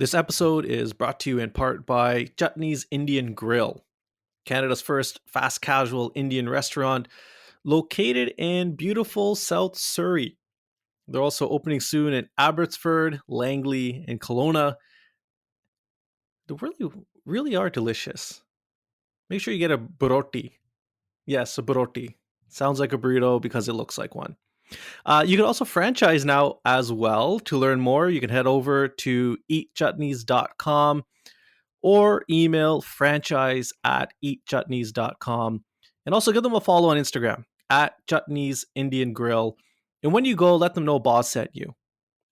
This episode is brought to you in part by Chutneys Indian Grill, Canada's first fast casual Indian restaurant located in beautiful South Surrey. They're also opening soon in Abbotsford, Langley, and Kelowna. They really are delicious. Make sure you get a burroti. Yes, a burroti. Sounds like a burrito because it looks like one. You can also franchise now as well. To learn more, you can head over to eatchutneys.com or email franchise@eatchutneys.com. And also give them a follow on Instagram at Chutneys Indian Grill. And when you go, let them know Boss sent you.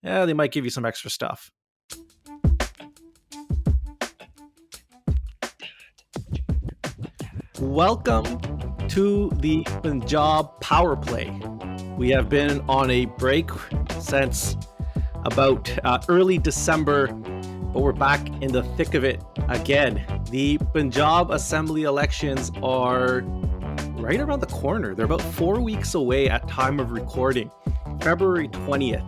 Yeah, they might give you some extra stuff. Welcome to the Punjab Power Play. We have been on a break since about early December, but we're back in the thick of it again. The Punjab Assembly elections are right around the corner. They're about 4 weeks away at time of recording, February 20th.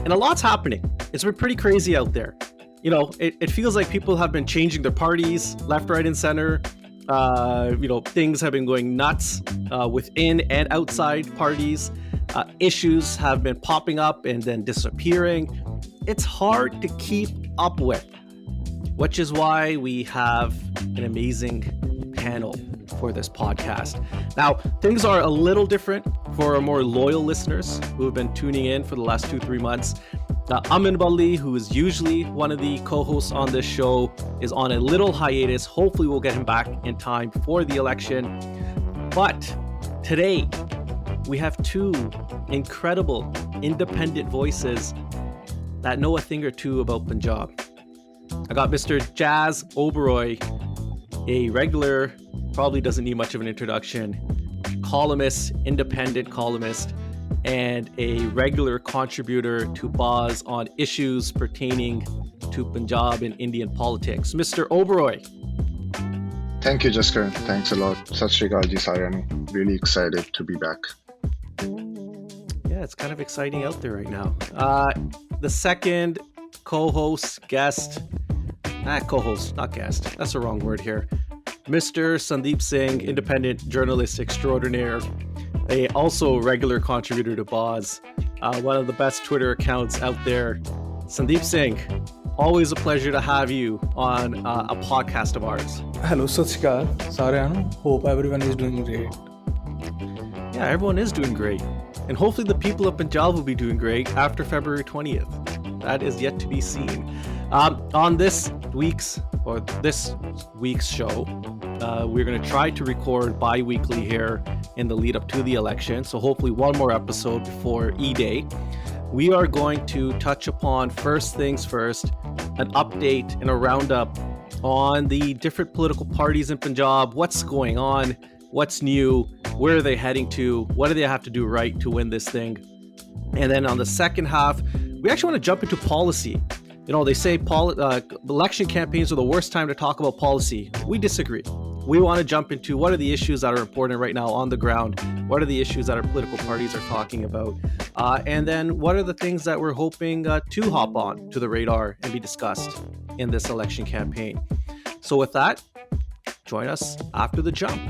And a lot's happening. It's been pretty crazy out there. You know, it feels like people have been changing their parties left, right, and center. Things have been going nuts within and outside parties. Issues have been popping up and then disappearing. It's hard to keep up with, which is why we have an amazing panel for this podcast. Now, things are a little different for our more loyal listeners who have been tuning in for the last 2-3 months. Amin Balli, who is usually one of the co-hosts on this show, is on a little hiatus. Hopefully we'll get him back in time for the election. But today, we have two incredible independent voices that know a thing or two about Punjab. I got Mr. Jazz Oberoi, a regular, probably doesn't need much of an introduction, columnist, independent columnist, and a regular contributor to Boz on issues pertaining to Punjab and Indian politics. Mr. Oberoi. Thank you, Jaskaran. Thanks a lot. Sat Shri Akal ji sarean nu. Really excited to be back. Yeah, it's kind of exciting out there right now. The second co-host, guest, co-host, not guest. That's the wrong word here. Mr. Sandeep Singh, independent journalist extraordinaire, a also regular contributor to Boz, one of the best Twitter accounts out there. Sandeep Singh, always a pleasure to have you on a podcast of ours. Hello, Sat Shri Akal sarean nu. Hope everyone is doing great. Yeah, everyone is doing great. And hopefully the people of Punjab will be doing great after February 20th. That is yet to be seen. On this week's show, we're going to try to record bi-weekly here in the lead up to the election. So hopefully one more episode before E-Day. We are going to touch upon first things first, an update and a roundup on the different political parties in Punjab, what's going on, what's new, where are they heading to, what do they have to do right to win this thing. And then on the second half, we actually want to jump into policy. You know, they say election campaigns are the worst time to talk about policy. We disagree. We want to jump into what are the issues that are important right now on the ground, what are the issues that our political parties are talking about, and then what are the things that we're hoping to hop on to the radar and be discussed in this election campaign. So with that, join us after the jump.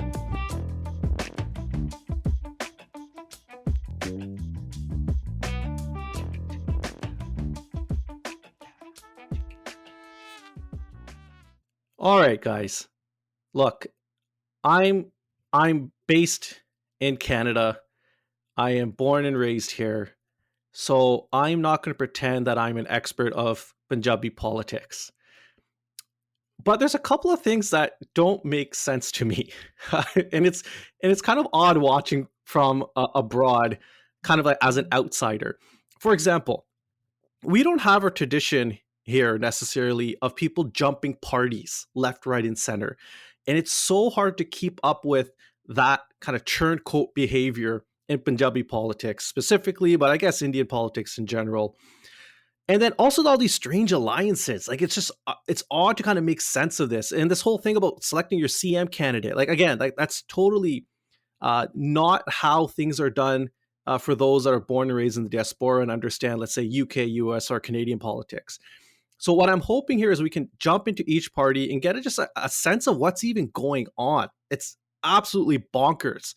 All right, guys. Look, I'm based in Canada. I am born and raised here. So I'm not going to pretend that I'm an expert of Punjabi politics. But there's a couple of things that don't make sense to me. and it's kind of odd watching from abroad, kind of like as an outsider. For example, we don't have a tradition here necessarily of people jumping parties left, right, and center. And it's so hard to keep up with that kind of turncoat behavior in Punjabi politics specifically, but I guess Indian politics in general. And then also all these strange alliances. Like, it's just, it's odd to kind of make sense of this. And this whole thing about selecting your CM candidate, like, again, like that's totally not how things are done for those that are born and raised in the diaspora and understand, let's say, UK, US, or Canadian politics. So what I'm hoping here is we can jump into each party and get just a sense of what's even going on. It's absolutely bonkers.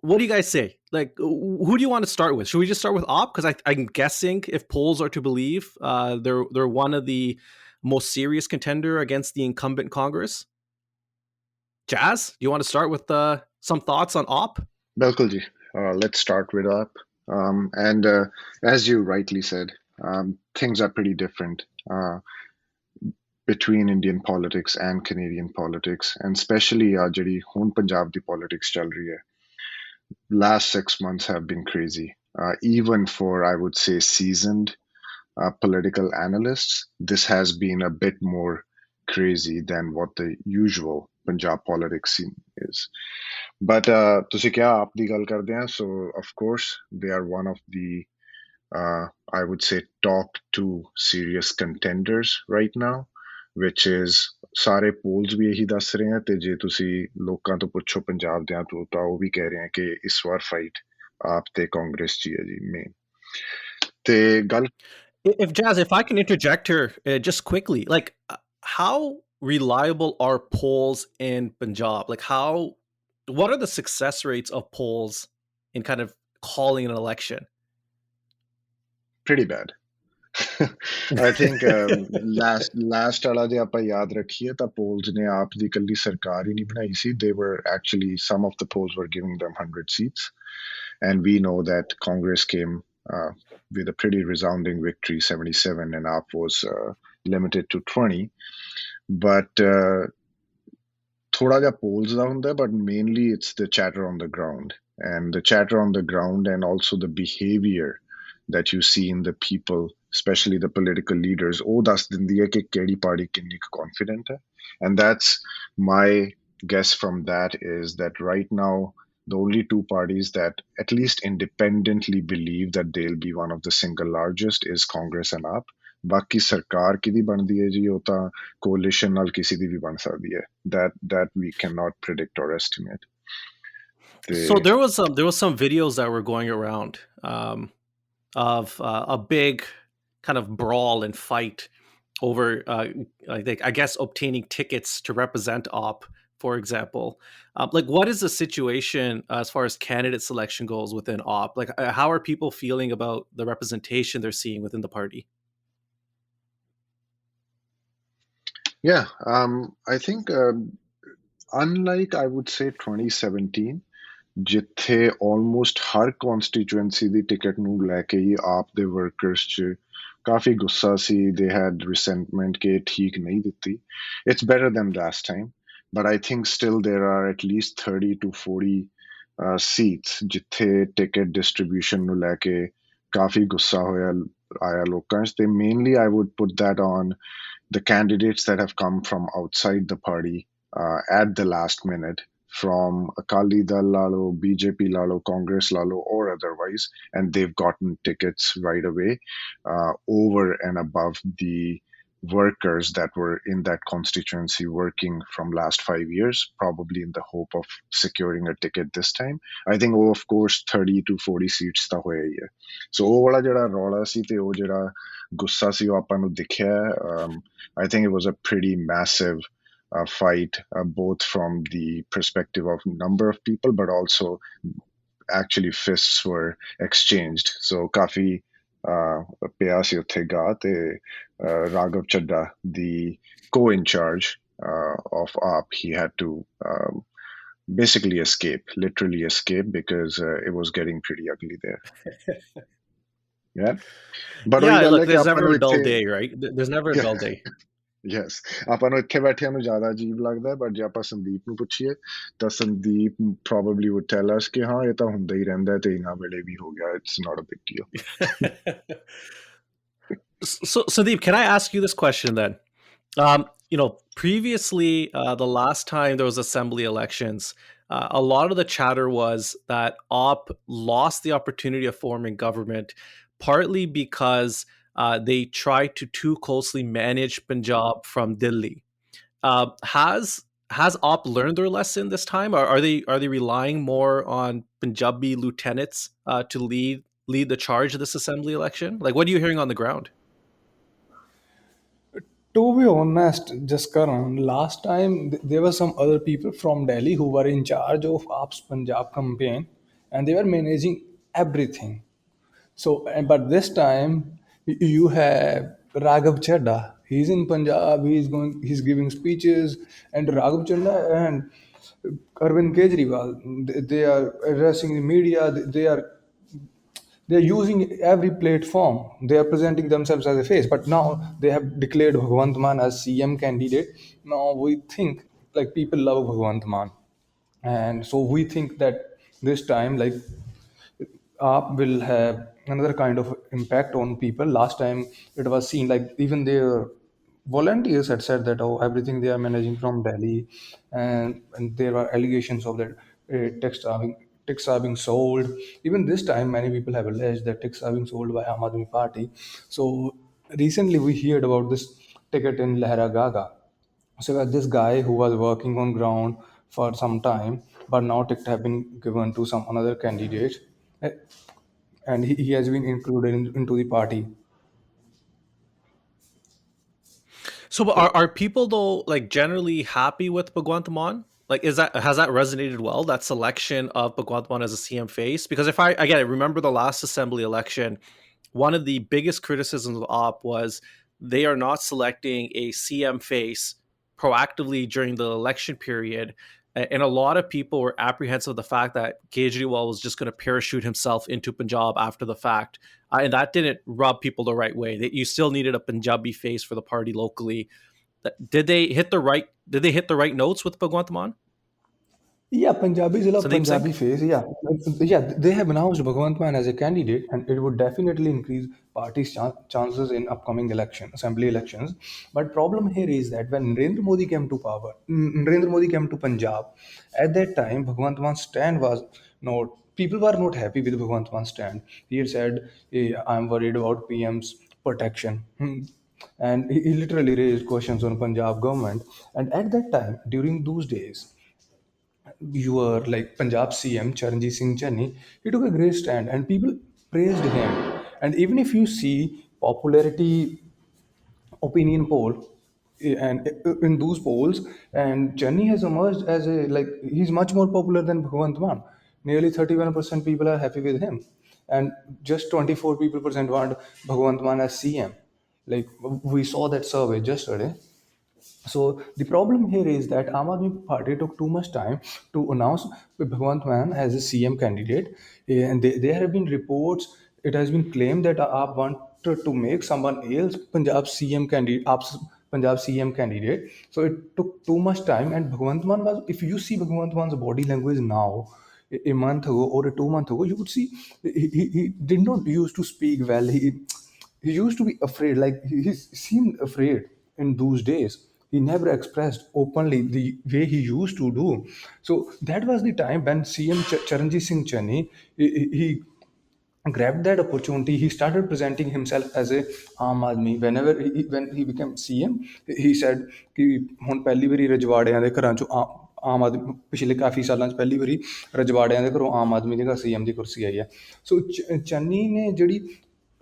What do you guys say? Like, who do you want to start with? Should we just start with Op? Because I'm guessing, if polls are to believe, they're one of the most serious contender against the incumbent Congress. Jazz, do you want to start with some thoughts on Op? Bilkul ji. Let's start with up. And as you rightly said, things are pretty different between Indian politics and Canadian politics, and especially ਜਿਹੜੀ ਹੁਣ ਪੰਜਾਬ ਦੀ politics ਚੱਲ ਰਹੀ ਹੈ. Last 6 months have been crazy. Even for, I would say, seasoned political analysts, this has been a bit more crazy than what the usual Punjab politics scene is. But ਤੁਸੀਂ ਕਿਹਾ ਆਪ ਦੀ ਗੱਲ ਕਰਦੇ ਹਾਂ, so of course they are one of the I would say top two serious contenders right now, which is ਸਾਰੇ polls ਵੀ ਇਹੀ ਦੱਸ ਰਹੇ ਆ ਤੇ ਜੇ ਤੁਸੀਂ ਲੋਕਾਂ ਤੋਂ ਪੁੱਛੋ ਪੰਜਾਬ ਦਿਆਂ ਤੋਂ ਤਾਂ ਉਹ ਵੀ ਕਹਿ ਰਹੇ ਆ ਕਿ ਇਸ ਵਾਰ ਫਾਈਟ ਆਪ ਤੇ ਕਾਂਗਰਸ ਚ ਹੈ ਜੀ ਮੇਨ ਤੇ ਗੱਲ If Jazz, if I can interject here just quickly, like how reliable are polls in Punjab? Like what are the success rates of polls in kind of calling an election? pretty bad. I think last ਵਾਲਾ ਜੇ ਆਪਾਂ ਯਾਦ ਰੱਖੀਏ ਤਾਂ polls ਨੇ ਆਪ ਦੀ ਇਕੱਲੀ ਸਰਕਾਰ ਹੀ ਨਹੀਂ ਬਣਾਈ ਸੀ. They were actually, some of the polls were giving them 100 seats, and we know that Congress came with a pretty resounding victory, 77, and AAP was limited to 20. But thoda ja polls da hunda, but mainly it's the chatter on the ground. And the chatter on the ground and also the behavior that you see in the people, especially the political leaders, oh das dindi hai ki kehdi party kinni confident hai. And that's my guess from that, is that right now the only two parties that at least independently believe that they'll be one of the single largest is Congress and AAP. ਬਾਕੀ ਸਰਕਾਰ ਕਿਹਦੀ ਬਣਦੀ ਹੈ ਜੀ, ਉਹ ਤਾਂ coalition ਨਾਲ ਕਿਸੇ ਦੀ ਵੀ ਬਣ ਸਕਦੀ ਹੈ. That we cannot predict or estimate. So there was some videos that were going around of a big kind of brawl and fight over I guess obtaining tickets to represent OP, for example. Like, what is the situation as far as candidate selection goes within OP? Like, how are people feeling about the representation they're seeing within the party? Yeah, I think unlike, I would say, 2017, ਜਿੱਥੇ almost ਹਰ constituency ਦੀ ticket ਨੂੰ ਲੈ ਕੇ ਹੀ ਆਪ ਦੇ workers 'ਚ ਕਾਫੀ ਗੁੱਸਾ ਸੀ. They had resentment ਕਿ ਠੀਕ ਨਹੀਂ ਦਿੱਤੀ. It's better than last time, but I think still there are at least 30 to 40 seats ਜਿੱਥੇ ticket distribution ਨੂੰ ਲੈ ਕੇ ਕਾਫੀ ਗੁੱਸਾ ਆਇਆ ਲੋਕਾਂ 'ਚ. ਤੇ mainly I would put that on the candidates that have come from outside the party at the last minute, from Akali Dal Lalo, BJP Lalo, Congress Lalo, or otherwise, and they've gotten tickets right away over and above the workers that were in that constituency working from last 5 years, probably in the hope of securing a ticket this time. I think, of course, 30 to 40 seats ta hoya hi hai. So ਉਹ ਵਾਲਾ ਜਿਹੜਾ ਰੌਲਾ ਸੀ ਤੇ ਉਹ ਜਿਹੜਾ ਗੁੱਸਾ ਸੀ ਉਹ ਆਪਾਂ ਨੂੰ ਦਿਖਿਆ. I think it was a pretty massive fight, both from the perspective of number of people, but also actually fists were exchanged. So kafi ਪਿਆ ਸੀ ਉੱਥੇ ਗਾ ਤੇ Raghav Chadda, the co-in charge of AAP, he had to basically literally escape, because it was getting pretty ugly there. Yeah. But yeah, look, there's never a dull day, right? There's never a dull day. Yes, ਆਪਾਂ ਨੂੰ ਇੱਥੇ ਬੈਠਿਆਂ ਨੂੰ ਜ਼ਿਆਦਾ ਅਜੀਬ ਲੱਗਦਾ, but ਜੇ ਆਪਾਂ ਸੰਦੀਪ ਨੂੰ ਪੁੱਛੀਏ ਤਾਂ Sandeep probably would tell us ਕਿ ਹਾਂ ਇਹ ਤਾਂ ਹੁੰਦਾ ਹੀ ਰਹਿੰਦਾ ਤੇ ਇਹਨਾਂ ਵੇਲੇ ਵੀ ਹੋ ਗਿਆ. It's not a big deal. So Sandeep, can I ask you this question then? Previously, the last time there was assembly elections, a lot of the chatter was that OP lost the opportunity of forming government, partly because they tried to too closely manage Punjab from Delhi. Has OP learned their lesson this time? Or are they relying more on Punjabi lieutenants to lead the charge of this assembly election? Like, what are you hearing on the ground? To be honest, Jaskaran, last time there were some other people from Delhi who were in charge of AAP's Punjab campaign, and they were managing everything. So, but this time you have Raghav Chadha. He's in Punjab. He's giving speeches, and Raghav Chadha and Arvind Kejriwal. They are addressing the media. They are using every platform. They are presenting themselves as a face. But now they have declared Bhagwant Mann as CM candidate. Now we think like people love Bhagwant Mann, and so we think that this time like app will have another kind of impact on people. Last time it was seen like even their volunteers had said that oh everything they are managing from Delhi, and there were allegations of that ticks are being sold. Even this time, many people have alleged that ticks are being sold by Aam Aadmi Party. So recently we heard about this ticket in Lehra Gaga. So this guy who was working on ground for some time, but now ticket have been given to some another candidate, eh, and he has been included into the party. So So are people though like generally happy with Bhagwant Mann? Like is that has that resonated well, that selection of Bhagwant Mann as a CM face? Because if I again I remember the last assembly election, one of the biggest criticisms of op was they are not selecting a CM face proactively during the election period. And a lot of people were apprehensive of the fact that Kejriwal was just going to parachute himself into Punjab after the fact. And that didn't rub people the right way. That you still needed a Punjabi face for the party locally. Did they hit the right? Did they hit the right notes with Bhagwant Mann? yeah, Punjabis love Sandeep Singh? Punjabi face. Yeah, they have announced Bhagwant Mann as a candidate, and it would definitely increase parties' chances in upcoming assembly elections. But problem here is that when Narendra Modi came to power, Narendra Modi came to Punjab. At that time, Bhagwant Mann's stand was not. People were not happy with Bhagwant Mann's stand. He had said, "I'm worried about PM's protection." And he literally raised questions on Punjab government. And at that time, during those days, you were like Punjab CM Charanjit Singh Channi, he took a great stand and people praised him. And even if you see popularity opinion poll, and in those polls, and Channi has emerged as a like he's much more popular than Bhagwant Mann. Nearly 31% people are happy with him, and just 24 people percent want Bhagwant Mann as CM. Like we saw that survey yesterday. So the problem here is that Aam Aadmi Party took too much time to announce Bhagwant Mann as a CM candidate, and there have been reports. It has been claimed that AAP wanted to make someone else Punjab CM candidate, AAP's Punjab CM candidate. So it took too much time, and Bhagwant Mann was. If you see Bhagwant Mann's body language now, a month ago or a 2 month ago, you would see he did not used to speak well. He used to be afraid, like he seemed afraid in those days. He never expressed openly the way he used to do. So that was the time when CM Charanjit Singh Channi he grabbed that opportunity. He started presenting himself as a Aam Aadmi whenever when he became CM. He said ਕਿ ਹੁਣ ਪਹਿਲੀ ਵਾਰੀ ਰਜਵਾੜਿਆਂ ਦੇ ਘਰਾਂ ਚੋਂ ਆਮ ਆਦਮੀ ਪਿਛਲੇ ਕਾਫੀ ਸਾਲਾਂ 'ਚ ਪਹਿਲੀ ਵਾਰੀ ਰਜਵਾੜਿਆਂ ਦੇ ਘਰੋਂ ਆਮ ਆਦਮੀ ਦੇ ਘਰ CM ਦੀ ਕੁਰਸੀ ਆਈ ਹੈ। ਸੋ ਚੰਨੀ ਨੇ ਜਿਹੜੀ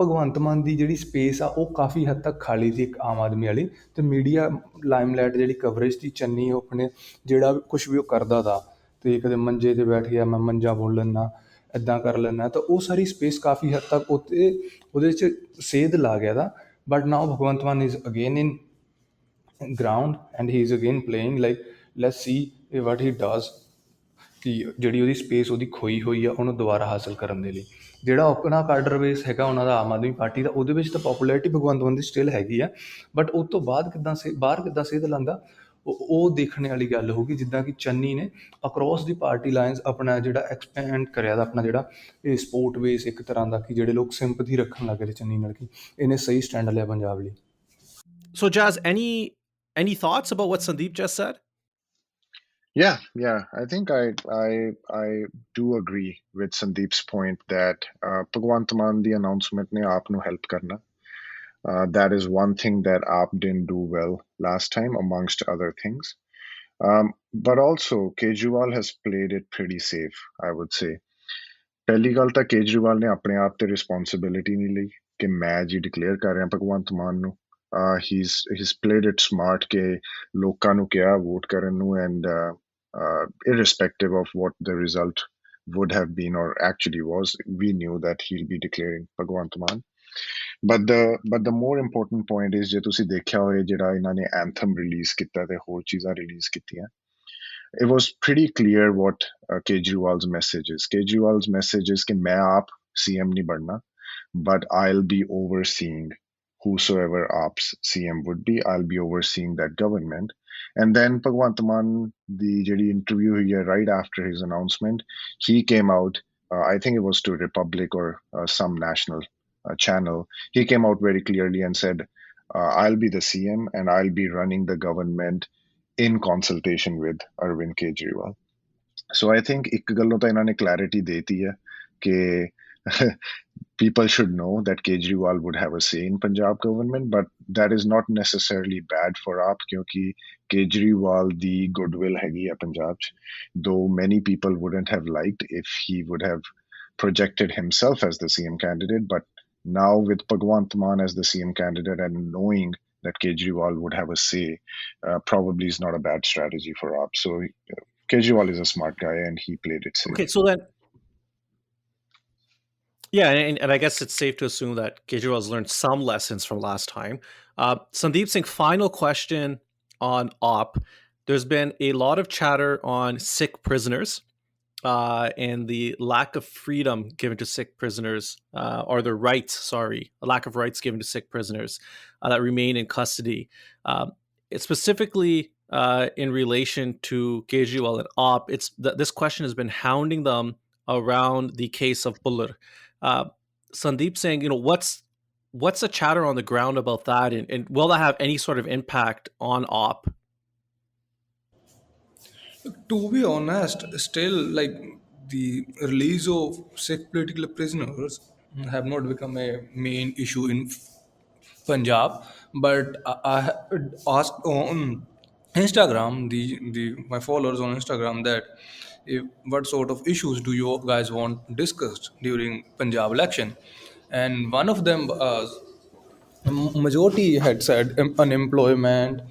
ਭਗਵੰਤ ਮਾਨ ਦੀ ਜਿਹੜੀ ਸਪੇਸ ਆ ਉਹ ਕਾਫੀ ਹੱਦ ਤੱਕ ਖਾਲੀ ਸੀ ਇੱਕ ਆਮ ਆਦਮੀ ਵਾਲੀ, ਅਤੇ ਮੀਡੀਆ ਲਾਈਮਲਾਈਟ ਜਿਹੜੀ ਕਵਰੇਜ ਸੀ ਚੰਨੀ ਉਹ ਆਪਣੇ ਜਿਹੜਾ ਕੁਛ ਵੀ ਉਹ ਕਰਦਾ ਤਾ, ਅਤੇ ਕਦੇ ਮੰਜੇ 'ਤੇ ਬੈਠ ਗਿਆ ਮੈਂ ਮੰਜਾ ਬੋਲ ਲੈਂਦਾ, ਇੱਦਾਂ ਕਰ ਲੈਂਦਾ, ਤਾਂ ਉਹ ਸਾਰੀ ਸਪੇਸ ਕਾਫੀ ਹੱਦ ਤੱਕ ਉੱਤੇ ਉਹਦੇ 'ਚ ਸੇਧ ਲਾ ਗਿਆ ਤਾ। But now Bhagwant Mann is again in ground and he is again playing like let's see what he does ਕਿ ਜਿਹੜੀ ਉਹਦੀ ਸਪੇਸ ਉਹਦੀ ਖੋਈ ਹੋਈ ਆ ਉਹਨੂੰ ਦੁਬਾਰਾ ਹਾਸਲ ਕਰਨ ਦੇ ਲਈ। ਜਿਹੜਾ ਆਪਣਾ ਕਾਡਰ ਬੇਸ ਹੈਗਾ ਉਹਨਾਂ ਦਾ ਆਮ ਆਦਮੀ ਪਾਰਟੀ ਦਾ, ਉਹਦੇ ਵਿੱਚ ਤਾਂ ਪੋਪੂਲੈਰਿਟੀ ਭਗਵੰਤ ਮਾਨ ਦੀ ਸਟਿਲ ਹੈਗੀ ਆ, ਬਟ ਉਸ ਤੋਂ ਬਾਅਦ ਕਿੱਦਾਂ ਬਾਹਰ ਕਿੱਦਾਂ ਸੇਧ ਲਾਉਂਦਾ ਉਹ ਦੇਖਣ ਵਾਲੀ ਗੱਲ ਹੋਊਗੀ। ਜਿੱਦਾਂ ਕਿ ਚੰਨੀ ਨੇ ਅਕਰੋਸ ਦੀ ਪਾਰਟੀ ਲਾਈਨਸ ਆਪਣਾ ਜਿਹੜਾ ਐਕਸਪੈਂਡ ਕਰਿਆ ਦਾ ਆਪਣਾ ਜਿਹੜਾ ਇਹ ਸਪੋਰਟ ਬੇਸ ਇੱਕ ਤਰ੍ਹਾਂ ਦਾ, ਕਿ ਜਿਹੜੇ ਲੋਕ ਸਿੰਪਥੀ ਰੱਖਣ ਲੱਗ ਗਏ ਚੰਨੀ ਨਾਲ ਕਿ ਇਹਨੇ ਸਹੀ ਸਟੈਂਡ ਲਿਆ ਪੰਜਾਬ ਲਈ। So Jazz, any thoughts about what Sandeep just said? Yeah. I think I do agree with Sandeep's point that Bhagwant Mann the announcement ne aap nu help karna. That is one thing that aap didn't do well last time, amongst other things. But also Kejriwal has played it pretty safe, I would say. ਪਹਿਲੀ ਗੱਲ ਤਾਂ ਕੇਜਰੀਵਾਲ ਨੇ ਆਪਣੇ ਆਪ ਤੇ responsibility ਨਹੀਂ ਲਈ ਕਿ ਮੈਂ ਜੀ ਡਿਕਲੇਅਰ ਕਰ ਰਿਹਾ ਭਗਵੰਤ ਮਾਨ ਨੂੰ। he's played it smart ਕਿ ਲੋਕਾਂ ਨੂੰ ਕਿਹਾ ਵੋਟ ਕਰਨ ਨੂੰ and irrespective of what the result would have been or actually was, we knew that he'll be declaring Bhagwant Mann. But the more important point is ਜੇ ਤੁਸੀਂ ਦੇਖਿਆ ਹੋਏ ਜਿਹੜਾ ਇਹਨਾਂ ਨੇ anthem release ਕੀਤਾ ਤੇ ਹੋਰ ਚੀਜ਼ਾਂ release ਕੀਤੀਆਂ, it was pretty clear what Kejriwal's message is. Kejriwal's message is कि मैं आप CM नहीं बनना, but I'll be overseeing whosoever AAP's CM would be. I'll be overseeing that government. And then Bhagwant Mann, the JD interview here right after his announcement, he came out. I think it was to Republic or some national channel. He came out very clearly and said, "I'll be the CM and I'll be running the government in consultation with Arvind Kejriwal." So I think ਇੱਕ ਗੱਲੋਂ ਤਾਂ ਇਹਨਾਂ ਨੇ clarity ਦੇਤੀ ਹੈ ਕਿ people should know that Kejriwal would have a say in Punjab government, but that is not necessarily bad for AAP क्योंकि Kejriwal the goodwill हैगी है Punjab च, though many people wouldn't have liked if he would have projected himself as the CM candidate, but now with Bhagwant Mann as the CM candidate and knowing that Kejriwal would have a say, probably is not a bad strategy for AAP. So Kejriwal is a smart guy and he played it safe. Okay, so then, yeah, and I guess it's safe to assume that Kejriwal has learned some lessons from last time. Sandeep Singh, final question on OP. There's been a lot of chatter on Sikh prisoners and the lack of freedom given to Sikh prisoners, or the rights, sorry, a lack of rights given to Sikh prisoners that remain in custody. Specifically in relation to Kejriwal and OP, this question has been hounding them around the case of Buller. Sandeep saying, what's the chatter on the ground about that, and will that have any sort of impact on OP? To be honest, still, like, the release of Sikh political prisoners have not become a main issue in Punjab, but I had asked on Instagram, the my followers on Instagram, that what sort of issues do you guys want discussed during Punjab election, and one of them was majority had said unemployment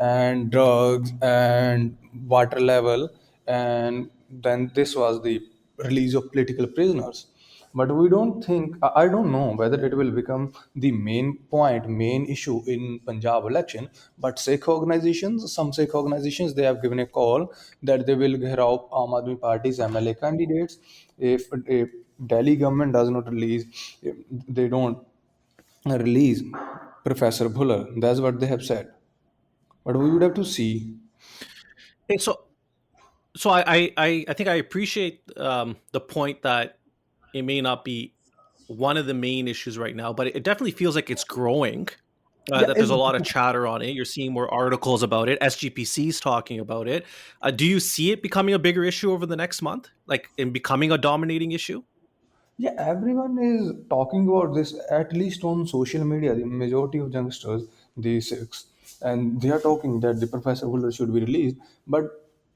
and drugs and water level, and then this was the release of political prisoners. But we don't think, I don't know whether it will become the main issue in Punjab election. But some Sikh organizations, they have given a call that they will get out Aam Aadmi Party's MLA candidates if Delhi government does not release, if they don't release Professor Buller. That's what they have said. But we would have to see. Hey, so I think I appreciate the point that it may not be one of the main issues right now, but it definitely feels like it's growing. Yeah, That there's a lot of chatter on it. You're seeing more articles about it. SGPC is talking about it. Do you see it becoming a bigger issue over the next month, like in becoming a dominating issue? yeah, everyone is talking about this, at least on social media. The majority of youngsters, the six, and they are talking that the Professor Buller should be released. But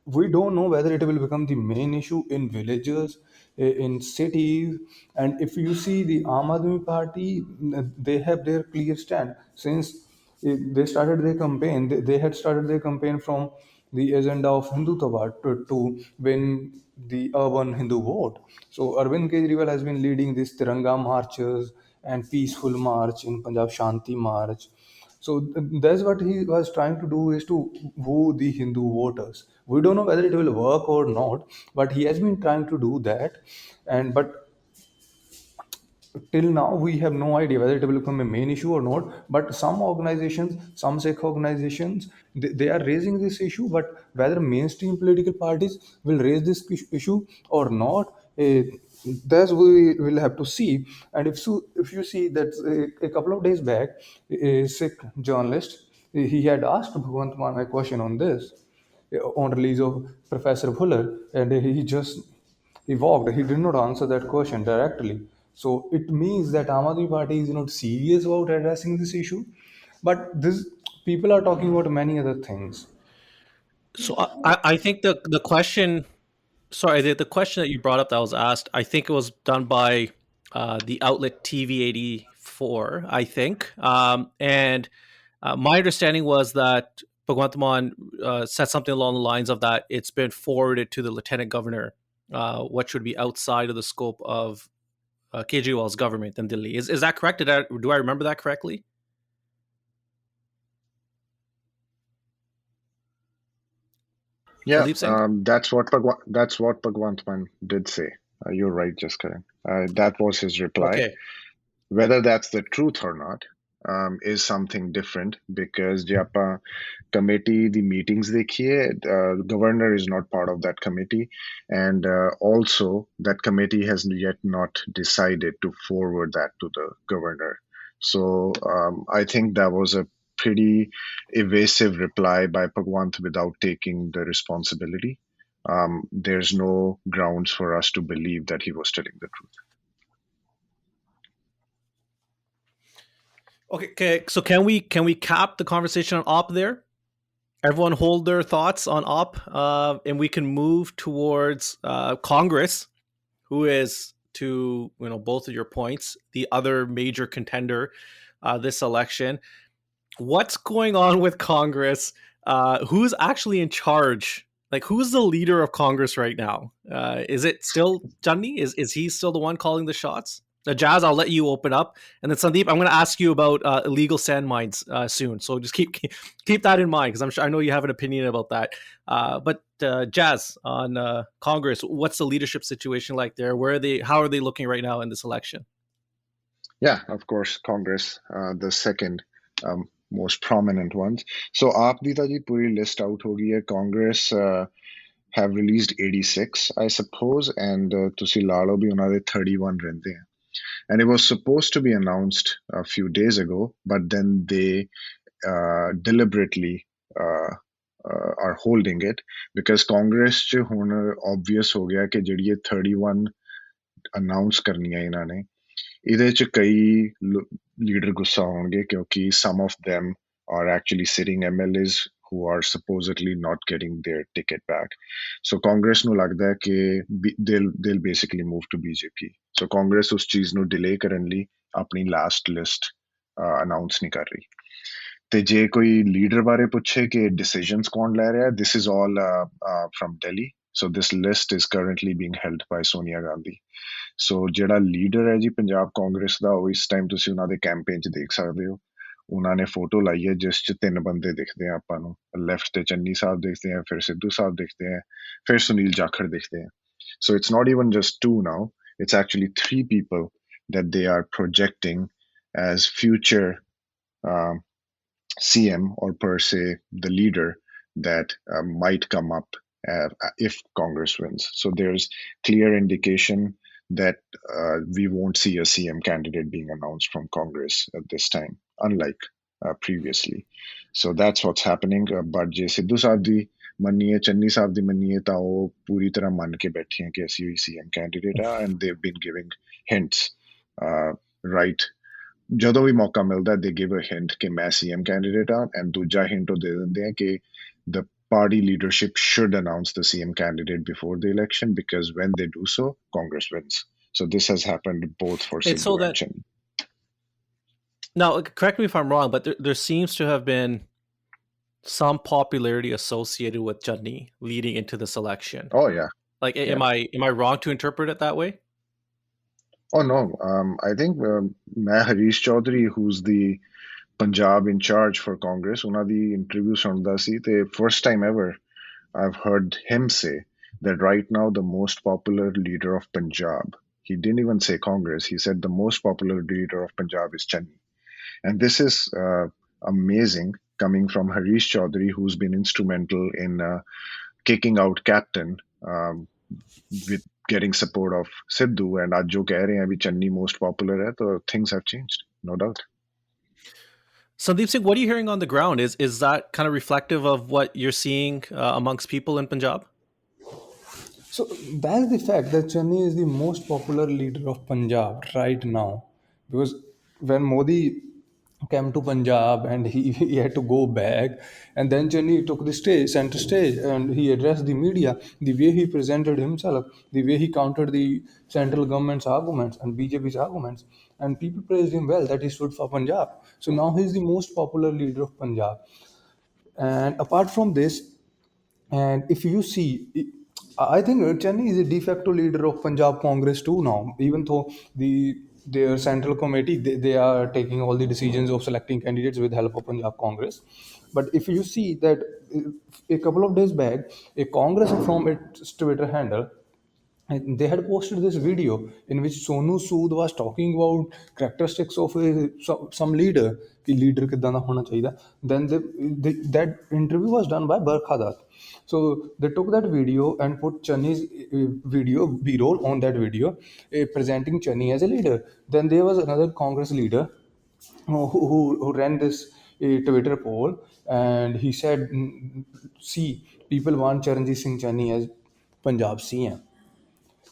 we don't know whether it will become the main issue in villages, in cities. And if you see the Aam Aadmi Party, they have their clear stand since they started their campaign. They had started their campaign from the agenda of Hindutva to win the urban Hindu vote. So Arvind Kejriwal has been leading these Tiranga marches and peaceful march in Punjab, Shanti March. So that's what he was trying to do, is to woo the Hindu voters. We don't know whether it will work or not, but he has been trying to do that. And but till now we have no idea whether it will become a main issue or not. But some organizations, some Sikh organizations, they are raising this issue. But whether mainstream political parties will raise this issue or not, that's we will have to see. And if you see that a couple of days back, a Sikh journalist, he had asked Bhagwant Mann a question on this, on release of Professor Fuller, and he walked. He did not answer that question directly. So it means that Aam Aadmi Party is not serious about addressing this issue. But this people are talking about many other things. So I think the question, sorry, the question that you brought up that was asked, I think it was done by the outlet TV 84, I think, and My understanding was that Bhagwant Mann said something along the lines of that it's been forwarded to the lieutenant governor, what should be outside of the scope of Kejriwal's government in Delhi. Is that correct? Do I remember that correctly? Yeah, Sandeep Singh? that's what Bhagwant Mann did say. You're right, Jaskaran. That was his reply. Okay. Whether that's the truth or not is something different because ਜੇ ਆਪਾਂ committee the meetings देखिए, governor is not part of that committee, and also that committee has yet not decided to forward that to the governor. So I think that was a pretty evasive reply by Bhagwant without taking the responsibility. There's no grounds for us to believe that he was telling the truth. Okay. So can we cap the conversation on op there? Everyone hold their thoughts on op, and we can move towards Congress, who is, to both of your points, the other major contender this election. What's going on with Congress? Who's actually in charge? Like, who's the leader of Congress right now? Is it still Chutney? Is he still the one calling the shots? Jazz, I'll let you open up, and then Sandeep, I'm going to ask you about illegal sand mines soon. So just keep that in mind, because I know you have an opinion about that. But Jazz, on Congress, what's the leadership situation like there? Where are they? How are they looking right now in this election? Yeah, of course, Congress, the second most prominent ones. So aap di ta ji puri list out ho gayi hai. Congress have released 86, I suppose, and ਤੁਸੀਂ ਲਾ ਲਓ ਵੀ ਉਹਨਾਂ ਦੇ 31 ਰਹਿੰਦੇ ਆ. And it was supposed to be announced a few days ago, but then they deliberately are holding it because Congress 'ਚ ਹੁਣ obvious ਹੋ ਗਿਆ ਕਿ ਜਿਹੜੀ ਇਹ 31 announce ਕਰਨੀਆਂ ਇਹਨਾਂ ਨੇ, ਇਹਦੇ 'ਚ ਕਈ ਲੀਡਰ ਗੁੱਸਾ ਹੋਣਗੇ ਕਿਉਂਕਿ some of them are actually sitting MLAs who are supposedly not getting their ticket back. So Congress ਨੂੰ ਲੱਗਦਾ ਹੈ ਕਿ they'll basically move to BJP. So Congress ਉਸ ਚੀਜ਼ ਨੂੰ delay ਕਰਨ ਲਈ ਆਪਣੀ last list announce ਨਹੀਂ ਕਰ ਰਹੀ. ਤੇ ਜੇ ਕੋਈ ਲੀਡਰ ਬਾਰੇ ਪੁੱਛੇ ਕਿ decisions ਕੌਣ ਲੈ ਰਿਹਾ, this is all from Delhi. So this list is currently being held by Sonia Gandhi. ਸੋ ਜਿਹੜਾ ਲੀਡਰ ਹੈ ਜੀ ਪੰਜਾਬ ਕਾਂਗਰਸ ਦਾ, ਉਹ ਇਸ ਟਾਈਮ ਤੁਸੀਂ ਉਹਨਾਂ ਦੇ ਕੈਂਪੇਨ 'ਚ ਦੇਖ ਸਕਦੇ ਹੋ. ਉਹਨਾਂ ਨੇ ਫੋਟੋ ਲਾਈ ਹੈ ਜਿਸ 'ਚ 3 ਬੰਦੇ ਦਿਖਦੇ ਆ ਆਪਾਂ ਨੂੰ. ਲੈਫਟ ਤੇ ਚੰਨੀ ਸਾਹਿਬ ਦਿਖਦੇ ਆ, ਫਿਰ ਸਿੱਧੂ ਸਾਹਿਬ ਦਿਖਦੇ ਆ, ਫਿਰ ਸੁਨੀਲ ਜਾਖੜ ਦਿਖਦੇ ਆ. So it's not even just 2 now, it's actually 3 people that they are projecting as future CM or per se the leader that might come up if Congress wins. So there's clear indication that we won't see a CM candidate being announced from Congress at this time, unlike previously. So that's what's happening. But je Sidhu Saab di manniye, Channi Saab di manniye, ta wo puri tarah man ke baithe hain ki assi CM candidate hai, and they've been giving hints. Right, ਜਦੋਂ ਵੀ ਮੌਕਾ ਮਿਲਦਾ they give a hint ਕਿ ਮੈਂ CM candidate ਹਾਂ, and ਦੂਜਾ hint ਉਹ ਦੇ ਦਿੰਦੇ ਆ ਕਿ the party leadership should announce the CM candidate before the election because when they do so, Congress wins. So this has happened both for Sidhu and Channi. Now, correct me if I'm wrong, but there seems to have been some popularity associated with Chutney leading into this election. Oh yeah. Like, am I wrong to interpret it that way? Oh no, I think Harish Chaudhary, who's the Punjab in charge for Congress, ਉਹਨਾਂ ਦੀ interview ਸੁਣਦਾ ਸੀ ਤੇ first time ever I've heard him say that right now the most popular leader of Punjab, he didn't even say Congress, he said the most popular leader of Punjab is Channi. And this is amazing coming from Harish Chaudhary, who's been instrumental in kicking out Captain with getting support of Sidhu, and आज जो कह रहे हैं अभी Channi most popular है, तो things have changed, no doubt. Sandeep Singh, what are you hearing on the ground? Is that kind of reflective of what you're seeing amongst people in Punjab? So that's the fact that Channi is the most popular leader of Punjab right now, because when Modi came to Punjab and he had to go back, and then Channi took the center stage, and he addressed the media. The way he presented himself, the way he countered the central government's arguments and BJP's arguments, and people praised him well that he stood for Punjab. So now he's the most popular leader of Punjab. And apart from this, and if you see, I think Chennai is a de facto leader of Punjab Congress too now. Even though their central committee they are taking all the decisions of selecting candidates with help of Punjab Congress. But if you see that a couple of days back, a Congress from its Twitter handle, and they had posted this video in which Sonu Sood was talking about characteristics of some leader. कि leader किदां दा होना चाहिए. Then that interview was done by Barkha Dutt. So they took that video and put Chennai's video B-roll on that video, presenting Chennai as a leader. Then there was another Congress leader who ran this Twitter poll, and he said, "See, people want Charanjit Singh Chennai as Punjab CM."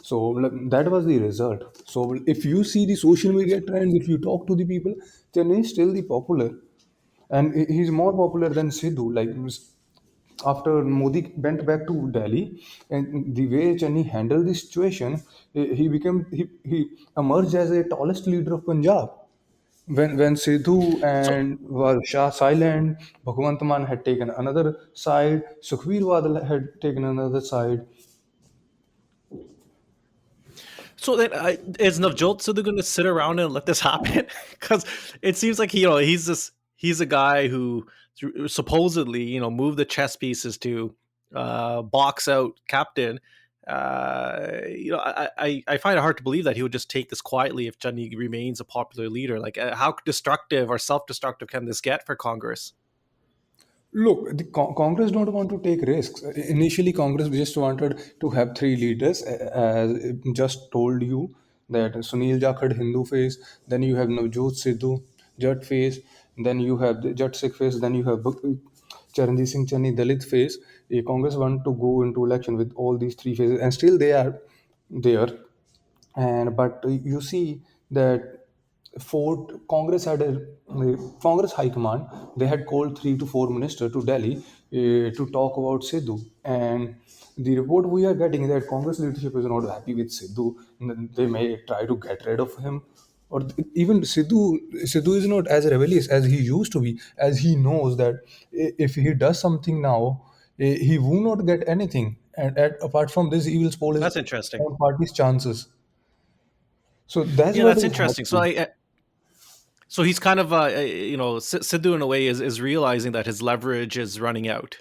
So like, that was the result. So if you see the social media trends, if you talk to the people, Chennai is still the popular, and he's more popular than Sidhu. Like after Modi went back to Delhi, and the way Chennai handled the situation, he emerged as a tallest leader of Punjab. When Sidhu So and was Shah silent, Bhagwant Mann had taken another side, Sukhbir Badal had taken another side. So then, is Navjot Sidhu going to sit around and let this happen? Because it seems like he's a guy who supposedly moved the chess pieces to box out captain. I find it hard to believe that he would just take this quietly if Chani remains a popular leader. Like, how destructive or self-destructive can this get for Congress? Look, the Congress don't want to take risks. Initially, Congress just wanted to have three leaders, as just told you that Sunil Jakhad Hindu face, then you have Navjot Sidhu Jat face, then you have the Jat Sikh face, then you have Charanjit Singh Channi Dalit face. Congress want to go into election with all these three phases, and still they are there. And but you see that Fort Congress had a Congress High Command. They had called 3 to 4 ministers to Delhi to talk about Sidhu, and the report we are getting is that Congress leadership is not happy with Sidhu. And they may try to get rid of him, or even Sidhu is not as rebellious as he used to be, as he knows that if he does something now, he will not get anything, and apart from this, he will spoil his That's interesting. own party's chances. So that's Yeah, what that's is interesting. So happening. so he's kind of Sidhu in a way is realizing that his leverage is running out.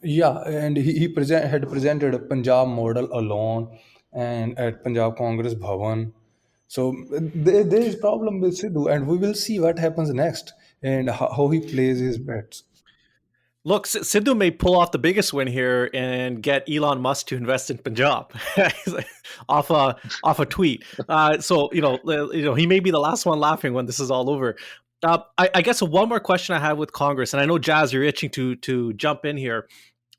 Yeah, and had presented a Punjab model alone and at Punjab Congress Bhavan. So there is problem with Sidhu, and we will see what happens next and how he plays his bets. Look, Sidhu may pull off the biggest win here and get Elon Musk to invest in Punjab off a tweet. So he may be the last one laughing when this is all over. I guess one more question I have with Congress, and I know Jazz, you're itching to jump in here.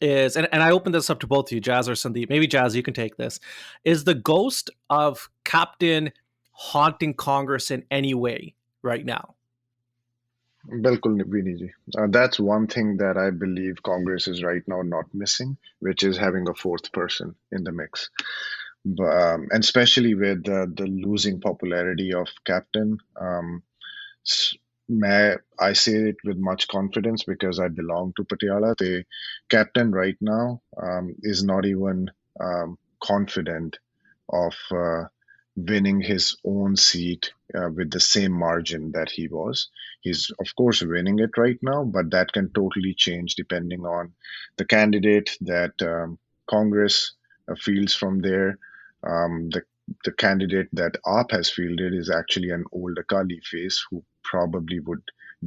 And I open this up to both of you, Jazz or Sandeep. Maybe Jazz, you can take this. Is the ghost of Captain haunting Congress in any way right now? Bilkul, Vinny ji. That's one thing that I believe Congress is right now not missing, which is having a fourth person in the mix. And especially with the losing popularity of Captain, I say it with much confidence because I belong to Patiala. The Captain right now is not even confident of winning his own seat with the same margin that he was. He's, of course, winning it right now, but that can totally change depending on the candidate that Congress fields from there. The candidate that AAP has fielded is actually an old Akali face who probably would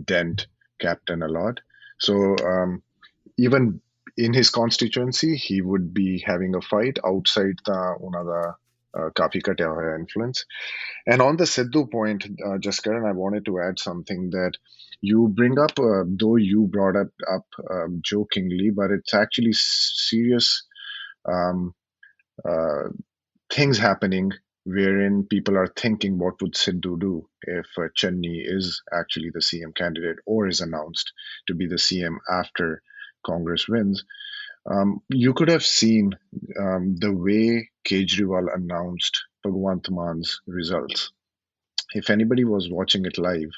dent Captain a lot. So even in his constituency, he would be having a fight outside the Unada Kafi Katya Hoya influence. And on the Sidhu point, Jaskaran, I wanted to add something that you bring up, though you brought it up jokingly, but it's actually serious um, uh, things happening wherein people are thinking what would Sidhu do if Chennai is actually the CM candidate or is announced to be the CM after Congress wins. You could have seen the way Kejriwal announced Bhagwant Man's results. If anybody was watching it live,